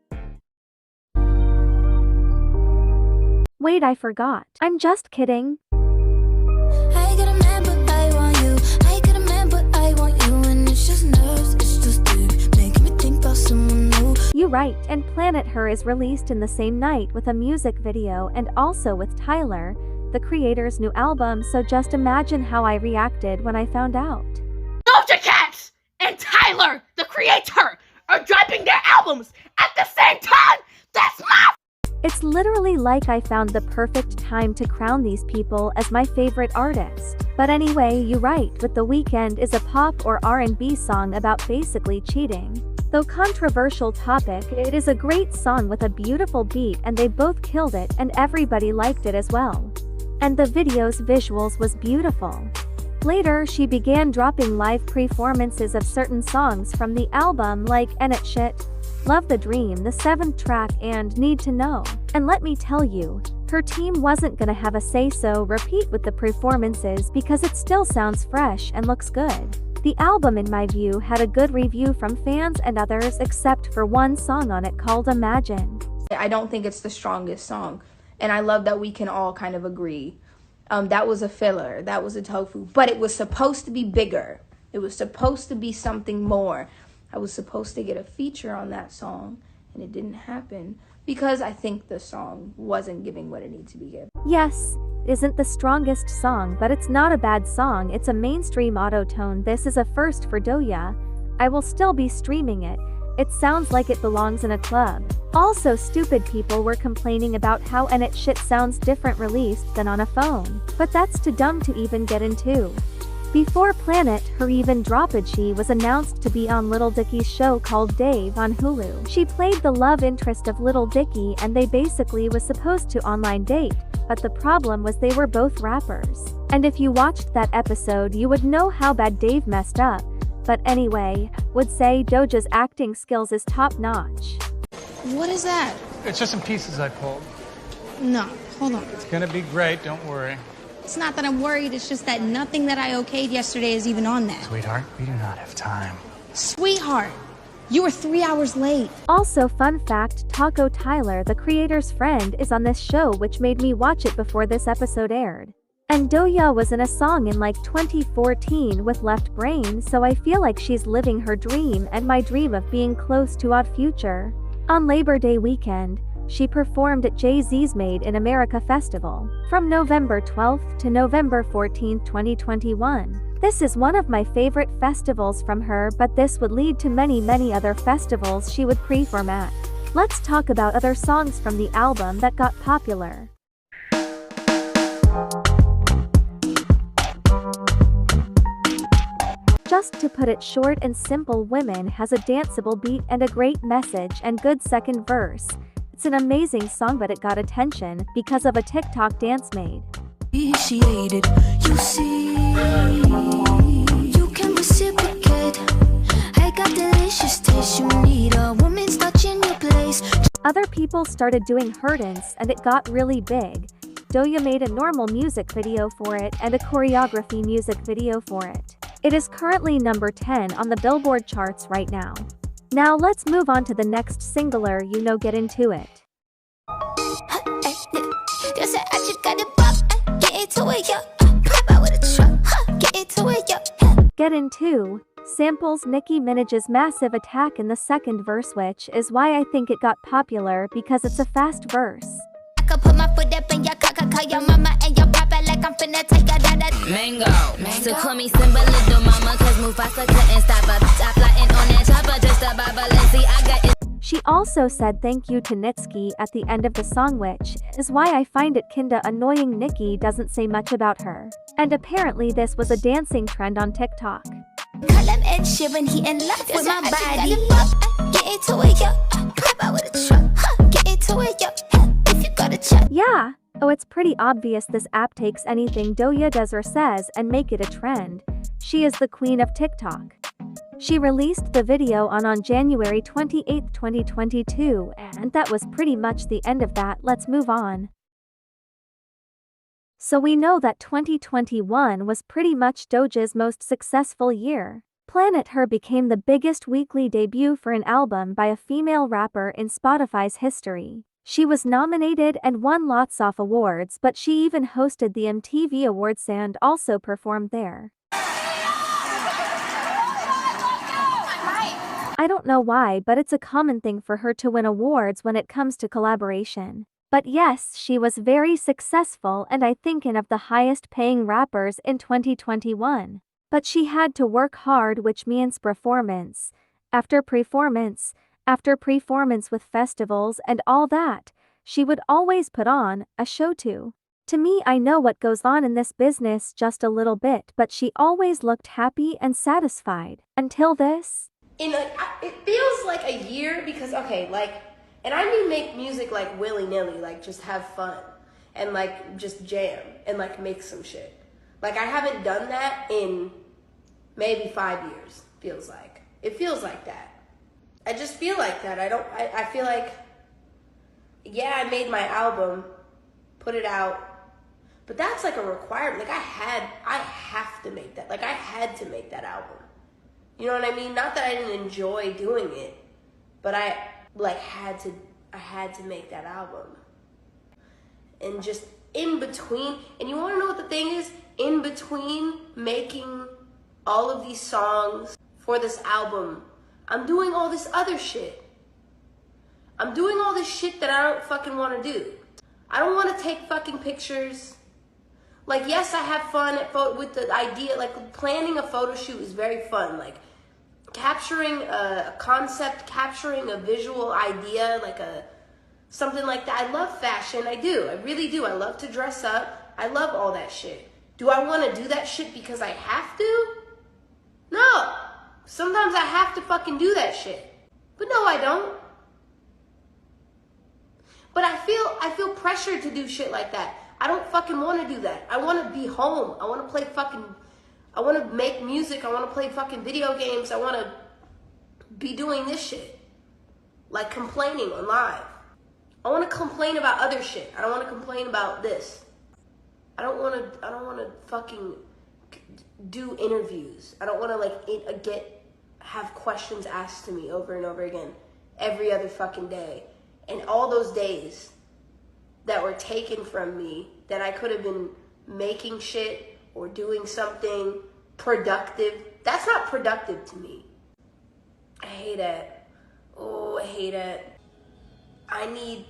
Wait, I forgot. I'm just kidding. I got a man, but I want you. I got a man, but I want you. And it's just nerves, it's just deep. Making me think about someone new. You right, and Planet Her is released in the same night with a music video and also with Tyler, the creator's new album, so just imagine how I reacted when I found out. Doja Cat and Tyler, the creator, are dropping their albums at the same time! That's my... It's literally like I found the perfect time to crown these people as my favorite artist. But anyway, you right, with The Weeknd is a pop or R&B song about basically cheating. Though controversial topic, it is a great song with a beautiful beat and they both killed it and everybody liked it as well. And the video's visuals was beautiful. Later, she began dropping live performances of certain songs from the album like Ain't It Shit, Love the Dream, the 7th track, and Need to Know. And let me tell you, her team wasn't gonna have a say-so repeat with the performances because it still sounds fresh and looks good. The album, in my view, had a good review from fans and others except for one song on it called Imagine. I don't think it's the strongest song. And I love that we can all kind of agree. That was a filler. That was a tofu. But it was supposed to be bigger. It was supposed to be something more. I was supposed to get a feature on that song. And it didn't happen. Because I think the song wasn't giving what it needed to be given. Yes, it isn't the strongest song, but it's not a bad song. It's a mainstream auto-tone. This is a first for Doja. I will still be streaming it. It sounds like it belongs in a club. Also, stupid people were complaining about how Ain't It Shit sounds different released than on a phone. But that's too dumb to even get into. Before Planet Her even dropped, she was announced to be on Lil Dicky's show called Dave on Hulu. She played the love interest of Lil Dicky and they basically was supposed to online date, but the problem was they were both rappers. And if you watched that episode you would know how bad Dave messed up. But anyway, would say Doja's acting skills is top notch. What is that? It's just some pieces I pulled. No, hold on. It's gonna be great, don't worry. It's not that I'm worried, it's just that nothing that I okayed yesterday is even on that. Sweetheart, we do not have time. Sweetheart, you were 3 hours late. Also, fun fact, Taco Tyler, the creator's friend, is on this show, which made me watch it before this episode aired. And Doja was in a song in like 2014 with Left Brain, so I feel like she's living her dream and my dream of being close to Odd Future. On Labor Day weekend, she performed at Jay-Z's Made in America Festival from November 12th to November 14th, 2021. This is one of my favorite festivals from her, but this would lead to many other festivals she would perform at. Let's talk about other songs from the album that got popular. Just to put it short and simple, Women has a danceable beat and a great message and good second verse. It's an amazing song, but it got attention because of a TikTok dance made. Appreciated, you see, you can reciprocate. I got delicious taste, you need a woman's touch in your place. Other people started doing her dance and it got really big. Doja made a normal music video for it and a choreography music video for it. It is currently number 10 on the Billboard charts right now. Now let's move on to the next singler, Get Into It. Get Into samples Nicki Minaj's Massive Attack in the second verse, which is why I think it got popular because it's a fast verse. Put my foot up in your cock, call your mama and your papa like I'm finna take a dada. Mango. So call me Simba little mama, cause Mufasa couldn't stop her. Stop flying on that chopper, just a Babalenci, I got it. She also said thank you to Nitski at the end of the song, which is why I find it kinda annoying Nicki doesn't say much about her. And apparently this was a dancing trend on TikTok. Call him Ed Sheeran, he in love with my body. Get into it, yo. Pop out with a truck. Get into it, yo. Yeah. Oh, it's pretty obvious this app takes anything Doja does or says and make it a trend. She is the queen of TikTok. She released the video on January 28, 2022, and that was pretty much the end of that. Let's move on. So we know that 2021 was pretty much Doja's most successful year. Planet Her became the biggest weekly debut for an album by a female rapper in Spotify's history. She was nominated and won lots of awards, but she even hosted the MTV Awards and also performed there. I don't know why, but it's a common thing for her to win awards when it comes to collaboration. But yes, she was very successful and I think one of the highest paying rappers in 2021. But she had to work hard, which means performance after performance after performance with festivals and all that. She would always put on a show too. To me, I know what goes on in this business just a little bit, but she always looked happy and satisfied until this. It feels like a year because, okay, like, and I mean make music like willy-nilly, like just have fun and like just jam and like make some shit. Like I haven't done that in maybe 5 years, feels like. It feels like that. I just feel like that. I feel like, yeah, I made my album, put it out, but that's like a requirement. Like I have to make that. Like I had to make that album. You know what I mean? Not that I didn't enjoy doing it, but I had to make that album. And just in between, and you want to know what the thing is? In between making all of these songs for this album, I'm doing all this other shit. I'm doing all this shit that I don't fucking want to do. I don't want to take fucking pictures. Like, yes, I have fun with the idea, like planning a photo shoot is very fun. Like capturing a concept, capturing a visual idea, like something like that. I love fashion, I do, I really do. I love to dress up, I love all that shit. Do I want to do that shit because I have to? No. Sometimes I have to fucking do that shit. But no, I don't. But I feel pressured to do shit like that. I don't fucking want to do that. I want to be home. I want to make music. I want to play fucking video games. I want to be doing this shit. Like complaining on live. I want to complain about other shit. I don't want to complain about this. I don't want to fucking do interviews. I don't want to have questions asked to me over and over again every other fucking day. And all those days that were taken from me that I could have been making shit or doing something productive. That's not productive to me. I hate it. Oh, I hate it. I need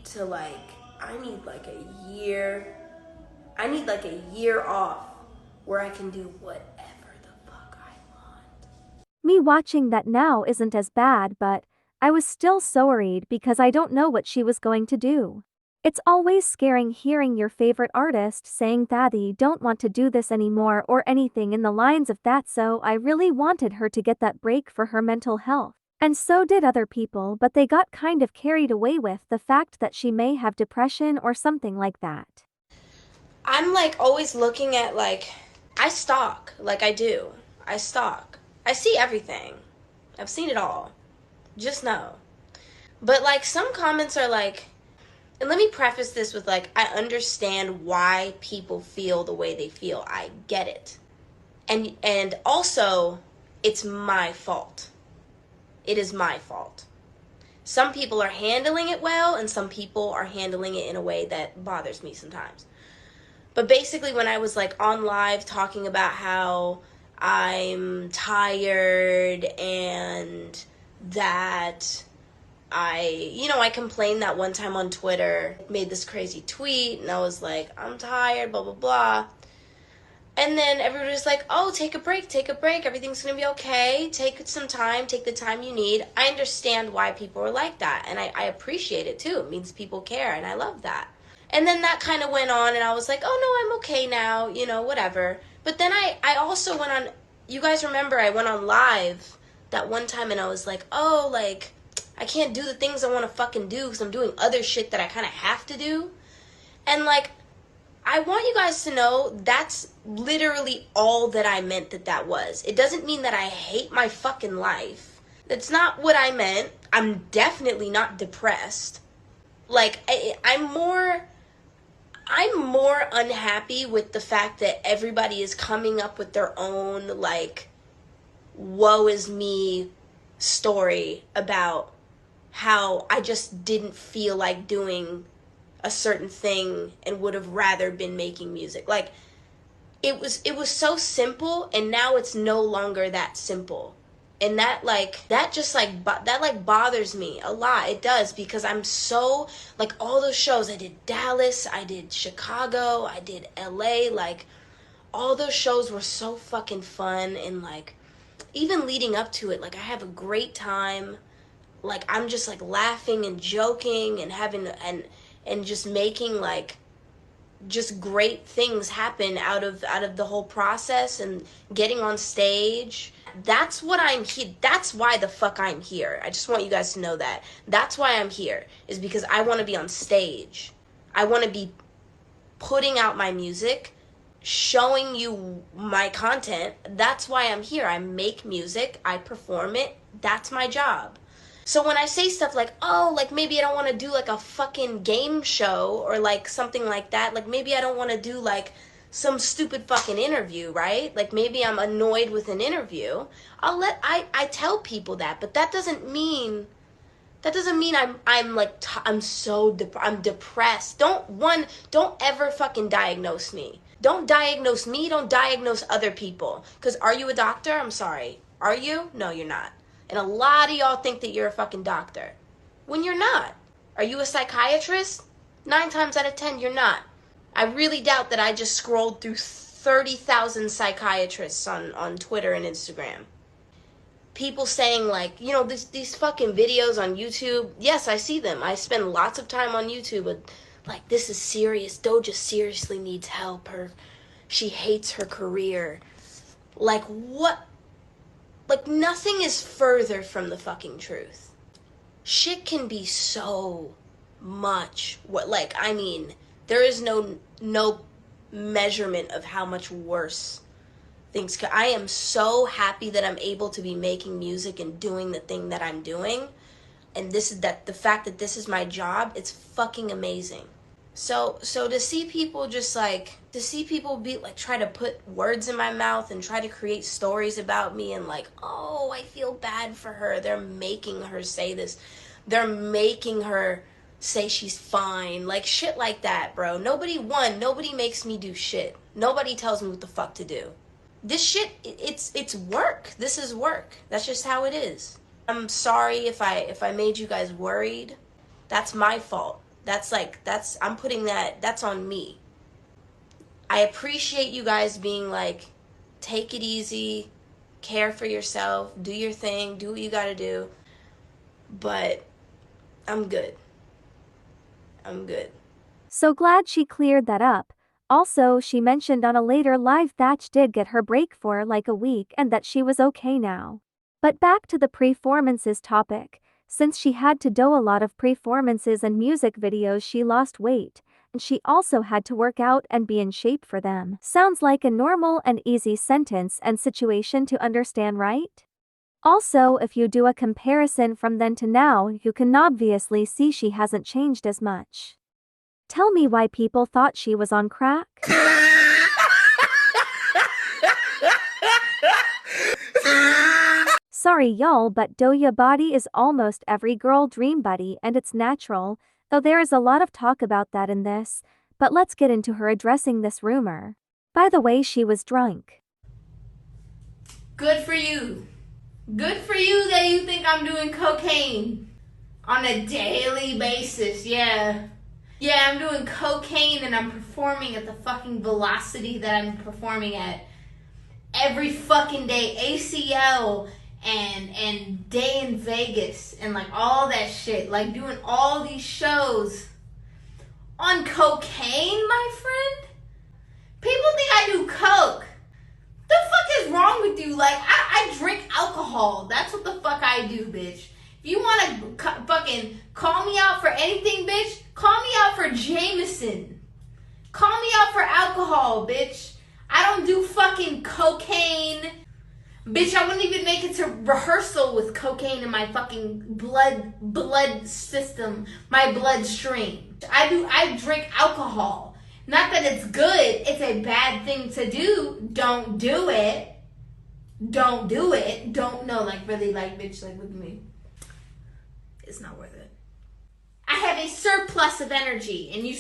like a year. I need like a year off where I can do whatever the fuck I want. Me watching that now isn't as bad, but I was still so worried because I don't know what she was going to do. It's always scaring hearing your favorite artist saying that they don't want to do this anymore or anything in the lines of that, so I really wanted her to get that break for her mental health. And so did other people, but they got kind of carried away with the fact that she may have depression or something like that. I'm like always looking at like, I stalk, like I do. I stalk. I see everything. I've seen it all. Just know. But like some comments are like, and let me preface this with like, I understand why people feel the way they feel. I get it. And also, it's my fault. It is my fault. Some people are handling it well, and some people are handling it in a way that bothers me sometimes. But basically, when I was like on live talking about how I'm tired and that I complained that one time on Twitter, made this crazy tweet, and I was like, I'm tired, blah, blah, blah. And then everybody was like, oh, take a break, everything's gonna be okay, take some time, take the time you need. I understand why people are like that, and I appreciate it too. It means people care, and I love that. And then that kind of went on, and I was like, oh, no, I'm okay now, whatever. But then I also went on, you guys remember I went on live that one time, and I was like, oh, like, I can't do the things I want to fucking do because I'm doing other shit that I kind of have to do. And, like, I want you guys to know that's literally all that I meant that was. It doesn't mean that I hate my fucking life. That's not what I meant. I'm definitely not depressed. Like, I'm more unhappy with the fact that everybody is coming up with their own, like, woe is me story about how I just didn't feel like doing a certain thing and would have rather been making music. Like, it was so simple, and now it's no longer that simple. And that bothers me a lot. It does, because I'm so, like, all those shows, I did Dallas, I did Chicago, I did LA, like, all those shows were so fucking fun, and, like, even leading up to it, like, I have a great time. Like, I'm just, like, laughing and joking and having, and just making, like, just great things happen out of the whole process and getting on stage. That's what I'm here. That's why the fuck I'm here. I just want you guys to know that. That's why I'm here, is because I want to be on stage. I want to be putting out my music, showing you my content. That's why I'm here. I make music, I perform it. That's my job. So when I say stuff like, oh, like, maybe I don't want to do, like, a fucking game show or, like, something like that. Like, maybe I don't want to do, like, some stupid fucking interview, right? Like, maybe I'm annoyed with an interview. I tell people that, but that doesn't mean I'm depressed. Don't ever fucking diagnose me. Don't diagnose me, don't diagnose other people. Because are you a doctor? I'm sorry. Are you? No, you're not. And a lot of y'all think that you're a fucking doctor, when you're not. Are you a psychiatrist? 9 times out of 10, you're not. I really doubt that I just scrolled through 30,000 psychiatrists on Twitter and Instagram. People saying, like, these fucking videos on YouTube. Yes, I see them. I spend lots of time on YouTube, but, like, this is serious. Doja seriously needs help. She hates her career. Like, what? Like, nothing is further from the fucking truth. Shit can be so much. There is no measurement of how much worse things could. I am so happy that I'm able to be making music and doing the thing that I'm doing. And the fact that this is my job, it's fucking amazing. So to see people be like, try to put words in my mouth and try to create stories about me and, like, oh, I feel bad for her. They're making her say this. They're making her say she's fine. Like, shit like that, bro. Nobody makes me do shit. Nobody tells me what the fuck to do. This shit, it's work. This is work. That's just how it is. I'm sorry if I made you guys worried. That's my fault. I'm putting that's on me. I appreciate you guys being like, take it easy, care for yourself, do your thing, do what you gotta do. But I'm good. I'm good. So glad she cleared that up. Also, she mentioned on a later live Thatch did get her break for like a week and that she was okay now. But back to the performances topic. Since she had to do a lot of performances and music videos, she lost weight, and she also had to work out and be in shape for them. Sounds like a normal and easy sentence and situation to understand, right? Also, if you do a comparison from then to now, you can obviously see she hasn't changed as much. Tell me why people thought she was on crack? Sorry y'all, but Doja body is almost every girl dream buddy and it's natural, though there is a lot of talk about that in this, but let's get into her addressing this rumor. By the way, she was drunk. Good for you. Good for you that you think I'm doing cocaine on a daily basis, yeah. Yeah, I'm doing cocaine and I'm performing at the fucking velocity that I'm performing at every fucking day. ACL and day in Vegas and like all that shit. Like doing all these shows on cocaine, my friend? People think I do coke. The fuck is wrong with you? Like, I drink alcohol. That's what the fuck I do, bitch. If you want to fucking call me out for anything, bitch, call me out for Jameson. Call me out for alcohol, bitch. I don't do fucking cocaine. Bitch, I wouldn't even make it to rehearsal with cocaine in my fucking blood system, my bloodstream. I drink alcohol. Not that it's good, it's a bad thing to do. Don't do it. Don't do it. Don't know, like really, like bitch, like with me. It's not worth it. I have a surplus of energy, and you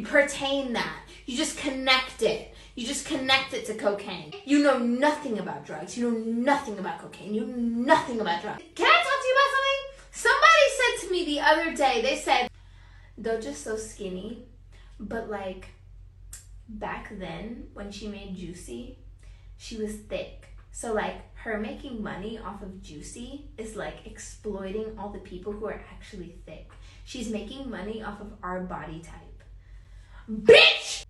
pertain that. You just connect it. You just connect it to cocaine. You know nothing about drugs. You know nothing about cocaine. You know nothing about drugs. Can I talk to you about something? Somebody said to me the other day, they said, Doja's so skinny, but like back then when she made Juicy, she was thick. So like her making money off of Juicy is like exploiting all the people who are actually thick. She's making money off of our body type. Bitch!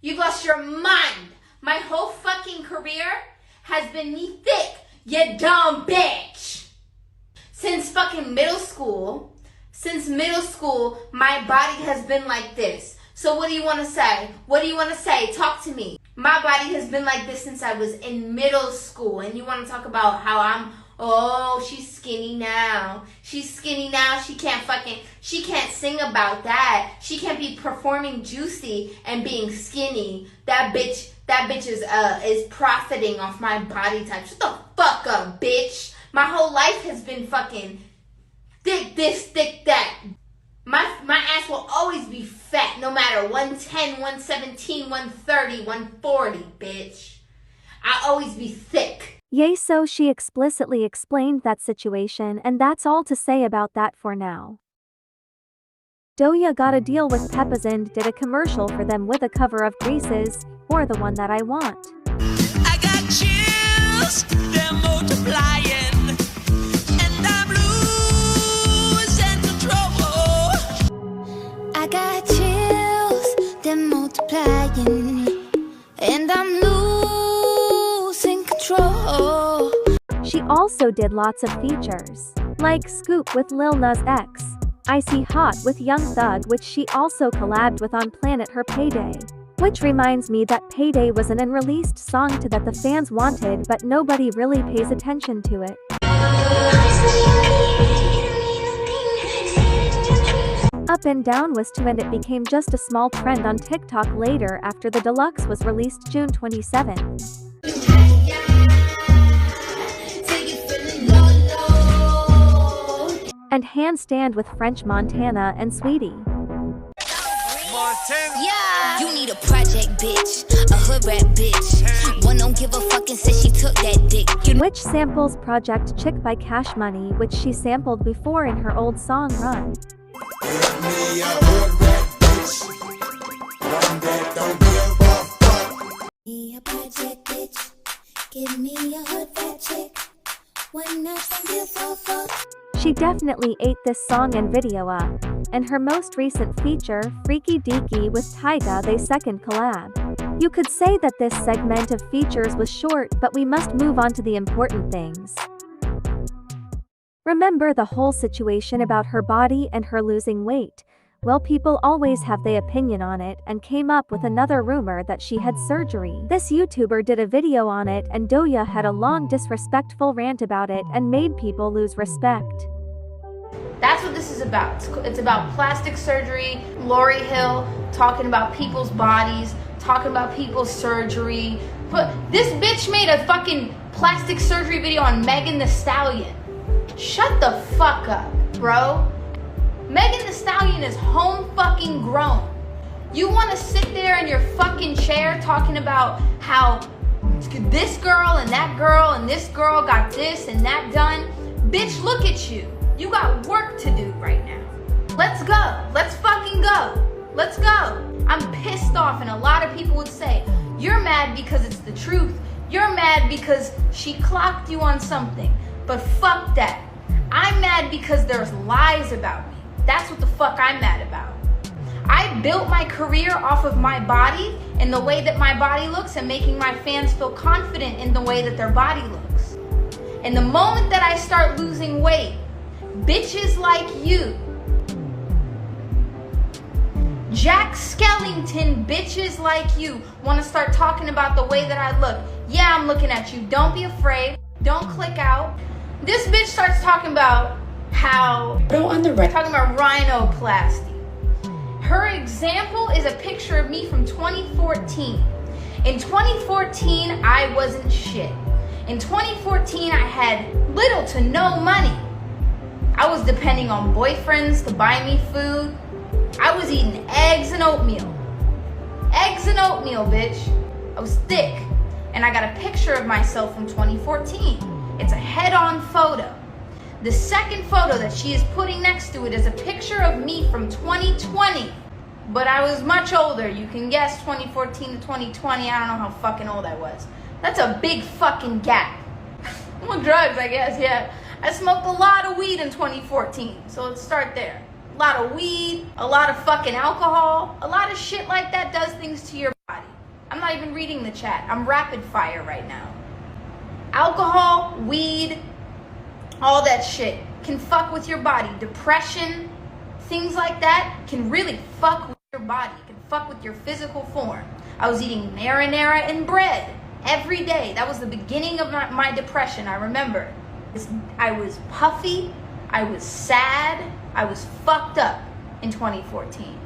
You've lost your mind. My whole fucking career has been me thick, you dumb bitch. Since fucking middle school, my body has been like this. So what do you want to say? What do you want to say? Talk to me. My body has been like this since I was in middle school. And you want to talk about how she's skinny now. She's skinny now. She can't sing about that. She can't be performing Juicy and being skinny. That bitch is profiting off my body type. Shut the fuck up, bitch. My whole life has been fucking thick this, thick that. My ass will always be fat, no matter 110, 117, 130, 140, bitch. I'll always be thick. Yay, so she explicitly explained that situation, and that's all to say about that for now. Doja got a deal with Peppa's and did a commercial for them with a cover of Grease's "Or the One That I Want." I got chills, they're multiplying, and I'm losing control. I got chills, they're multiplying, and I'm losing control. She also did lots of features, like Scoop with Lil Nas X, Icy Hot with Young Thug, which she also collabed with on Planet Her Payday. Which reminds me that Payday was an unreleased song that the fans wanted, but nobody really pays attention to it. Up and Down was too, and it became just a small trend on TikTok later after the deluxe was released June 27. And Handstand with French Montana and Sweetie. Yeah. You need a project bitch, a hood rat bitch. One don't give a fuck and says she took that dick. Which samples Project Chick by Cash Money, which she sampled before in her old song Run. Me a hood rat bitch, one that don't give a fuck. Me a project bitch, give me a hood rat chick, one that don't give a fuck. She definitely ate this song and video up. And her most recent feature, Freaky Deaky with Tyga, they second collab. You could say that this segment of features was short, but we must move on to the important things. Remember the whole situation about her body and her losing weight? Well, people always have their opinion on it and came up with another rumor that she had surgery. This YouTuber did a video on it and Doja had a long disrespectful rant about it and made people lose respect. That's what this is about. It's about plastic surgery, Lauryn Hill talking about people's bodies, talking about people's surgery. But this bitch made a fucking plastic surgery video on Megan Thee Stallion. Shut the fuck up, bro. Megan Thee Stallion is home fucking grown. You want to sit there in your fucking chair talking about how this girl and that girl and this girl got this and that done? Bitch, look at you. You got work to do right now. Let's go. Let's fucking go. Let's go. I'm pissed off, and a lot of people would say, you're mad because it's the truth. You're mad because she clocked you on something. But fuck that. I'm mad because there's lies about me. That's what the fuck I'm mad about. I built my career off of my body and the way that my body looks and making my fans feel confident in the way that their body looks. And the moment that I start losing weight, bitches like you, Jack Skellington bitches like you, want to start talking about the way that I look. Yeah, I'm looking at you. Don't be afraid. Don't click out. This bitch starts talking about how, talking about rhinoplasty. Her example is a picture of me from 2014. In 2014, I wasn't shit. In 2014, I had little to no money. I was depending on boyfriends to buy me food. I was eating eggs and oatmeal. Eggs and oatmeal, bitch. I was thick. And I got a picture of myself from 2014. It's a head-on photo. The second photo that she is putting next to it is a picture of me from 2020. But I was much older. You can guess 2014 to 2020. I don't know how fucking old I was. That's a big fucking gap. Well, drugs, I guess, yeah. I smoked a lot of weed in 2014. So let's start there. A lot of weed, a lot of fucking alcohol, a lot of shit like that does things to your body. I'm not even reading the chat. I'm rapid fire right now. Alcohol, weed, all that shit can fuck with your body. Depression, things like that can really fuck with your body. It can fuck with your physical form. I was eating marinara and bread every day. That was the beginning of my depression, I remember. I was puffy, I was sad, I was fucked up in 2014.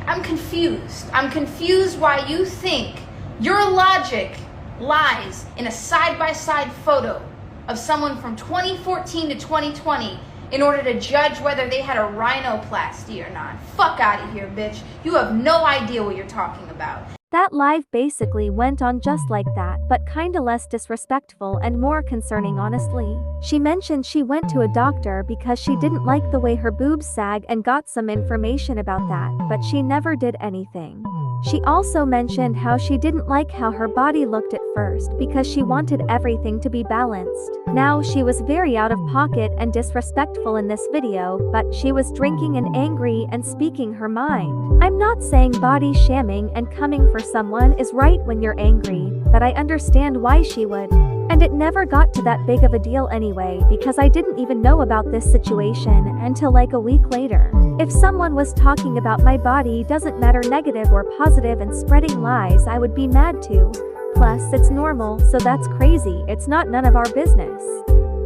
I'm confused. I'm confused why you think your logic lies in a side-by-side photo of someone from 2014 to 2020 in order to judge whether they had a rhinoplasty or not. Fuck out of here, bitch. You have no idea what you're talking about. That live basically went on just like that, but kinda less disrespectful and more concerning, honestly. She mentioned she went to a doctor because she didn't like the way her boobs sag and got some information about that, but she never did anything. She also mentioned how she didn't like how her body looked at first because she wanted everything to be balanced. Now she was very out of pocket and disrespectful in this video, but she was drinking and angry and speaking her mind. I'm not saying body shaming and coming for someone is right when you're angry, but I understand why she would. And it never got to that big of a deal anyway because I didn't even know about this situation until like a week later. If someone was talking about my body doesn't matter negative or positive and spreading lies, I would be mad too. Plus, it's normal, so that's crazy. It's not none of our business.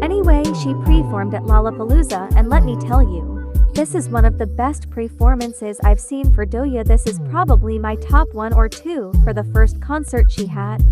Anyway, she performed at Lollapalooza, and let me tell you, this is one of the best performances I've seen for Doja. This is probably my top 1 or 2 for the first concert she had.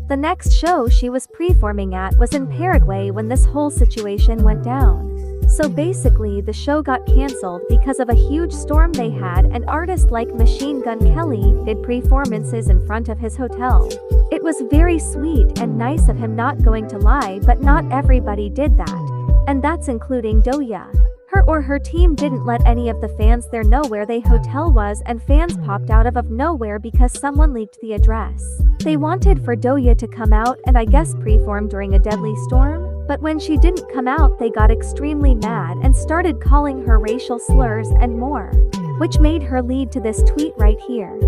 The next show she was performing at was in Paraguay when this whole situation went down. So basically the show got cancelled because of a huge storm they had, and artists like Machine Gun Kelly did performances in front of his hotel. It was very sweet and nice of him, not going to lie, but not everybody did that. And that's including Doja. Her or her team didn't let any of the fans there know where their hotel was, and fans popped out of nowhere because someone leaked the address. They wanted for Doja to come out and I guess perform during a deadly storm. But when she didn't come out, they got extremely mad and started calling her racial slurs and more, which made her lead to this tweet right here.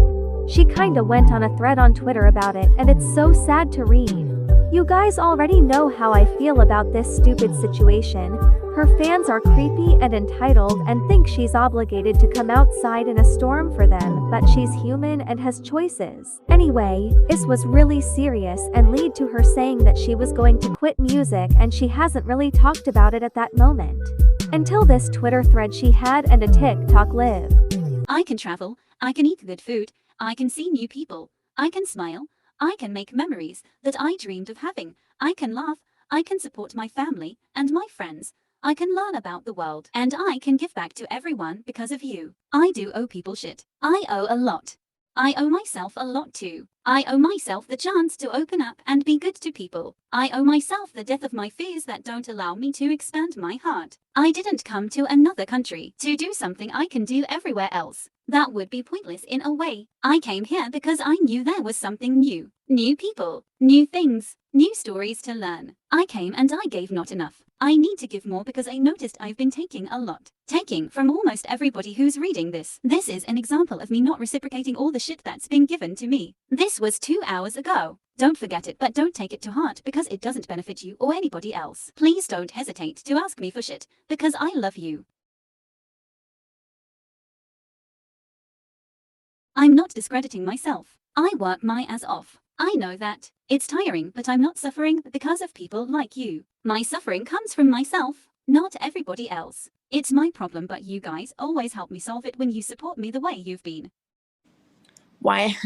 She kinda went on a thread on Twitter about it, and it's so sad to read. You guys already know how I feel about this stupid situation. Her fans are creepy and entitled and think she's obligated to come outside in a storm for them, but she's human and has choices. Anyway, this was really serious and lead to her saying that she was going to quit music, and she hasn't really talked about it at that moment. Until this Twitter thread she had and a TikTok live. I can travel, I can eat good food, I can see new people, I can smile, I can make memories that I dreamed of having, I can laugh, I can support my family and my friends. I can learn about the world, and I can give back to everyone because of you. I do owe people shit. I owe a lot. I owe myself a lot too. I owe myself the chance to open up and be good to people. I owe myself the death of my fears that don't allow me to expand my heart. I didn't come to another country to do something I can do everywhere else. That would be pointless in a way. I came here because I knew there was something new. New people, new things, new stories to learn. I came and I gave not enough. I need to give more because I noticed I've been taking a lot. Taking from almost everybody who's reading this. This is an example of me not reciprocating all the shit that's been given to me. This was 2 hours ago. Don't forget it, but don't take it to heart because it doesn't benefit you or anybody else. Please don't hesitate to ask me for shit because I love you. I'm not discrediting myself. I work my ass off. I know that. It's tiring, but I'm not suffering because of people like you. My suffering comes from myself, not everybody else. It's my problem, but you guys always help me solve it when you support me the way you've been. Why?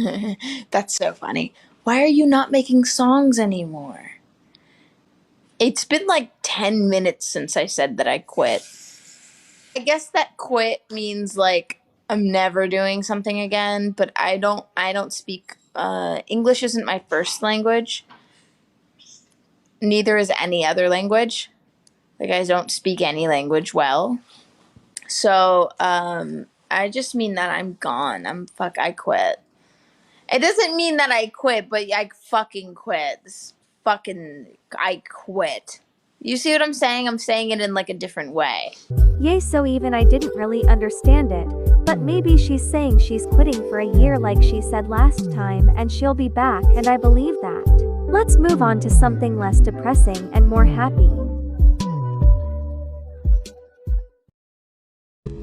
That's so funny. Why are you not making songs anymore? It's been like 10 minutes since I said that I quit. I guess that quit means like I'm never doing something again, but I don't speak English isn't my first language. Neither is any other language. Like I don't speak any language well. So, I just mean that I'm gone. I quit. It doesn't mean that I quit, but I fucking quit. I quit. You see what I'm saying? I'm saying it in like a different way. Yay, so even I didn't really understand it, but maybe she's saying she's quitting for a year like she said last time, and she'll be back, and I believe that. Let's move on to something less depressing and more happy.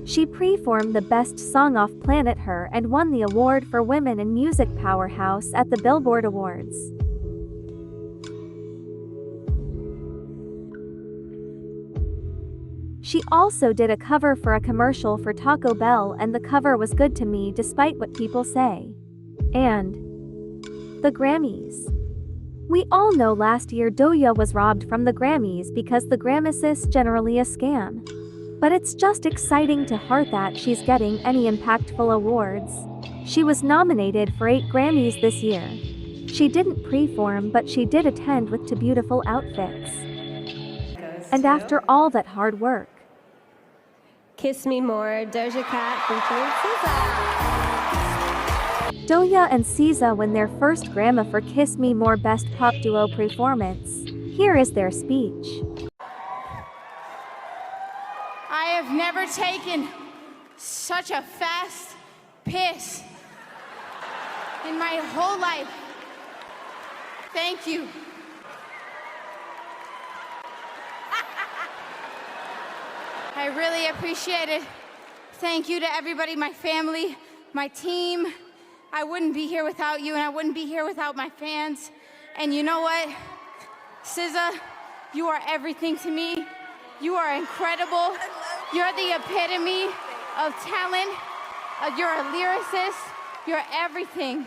She performed the best song off Planet Her and won the award for Women in Music Powerhouse at the Billboard Awards. She also did a cover for a commercial for Taco Bell, and the cover was good to me despite what people say. And the Grammys. We all know last year Doja was robbed from the Grammys because the Grammys is generally a scam. But it's just exciting to hear that she's getting any impactful awards. She was nominated for 8 Grammys this year. She didn't perform, but she did attend with 2 beautiful outfits. And after all that hard work. Kiss Me More, Doja Cat featuring SZA. Doja and SZA win their first Grammy for Kiss Me More Best Pop Duo Performance. Here is their speech. I have never taken such a fast piss in my whole life. Thank you. I really appreciate it. Thank you to everybody, my family, my team. I wouldn't be here without you, and I wouldn't be here without my fans. And you know what? SZA, you are everything to me. You are incredible. You're the epitome of talent. You're a lyricist. You're everything.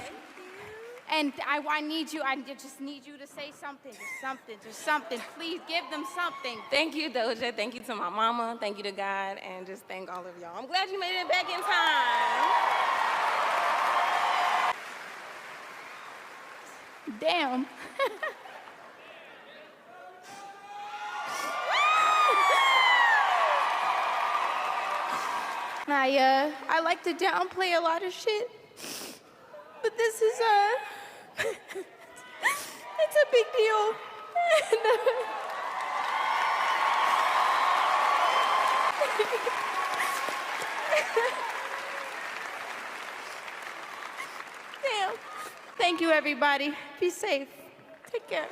And I need you, I just need you to say something, just something. Please give them something. Thank you, Doja. Thank you to my mama. Thank you to God. And just thank all of y'all. I'm glad you made it back in time. Damn. I like to downplay a lot of shit, but this is it's a big deal. Damn. Thank you, everybody. Be safe. Take care.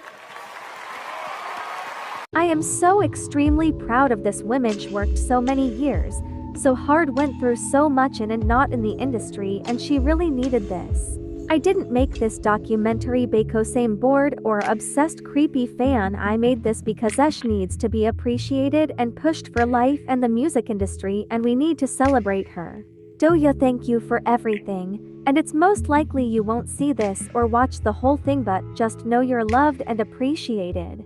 I am so extremely proud of this woman. She worked so many years, so hard, went through so much and not in the industry, and she really needed this. I didn't make this documentary because I'm bored or obsessed creepy fan. I made this because Esh needs to be appreciated and pushed for life and the music industry, and we need to celebrate her. Doja, thank you for everything, and it's most likely you won't see this or watch the whole thing, but just know you're loved and appreciated.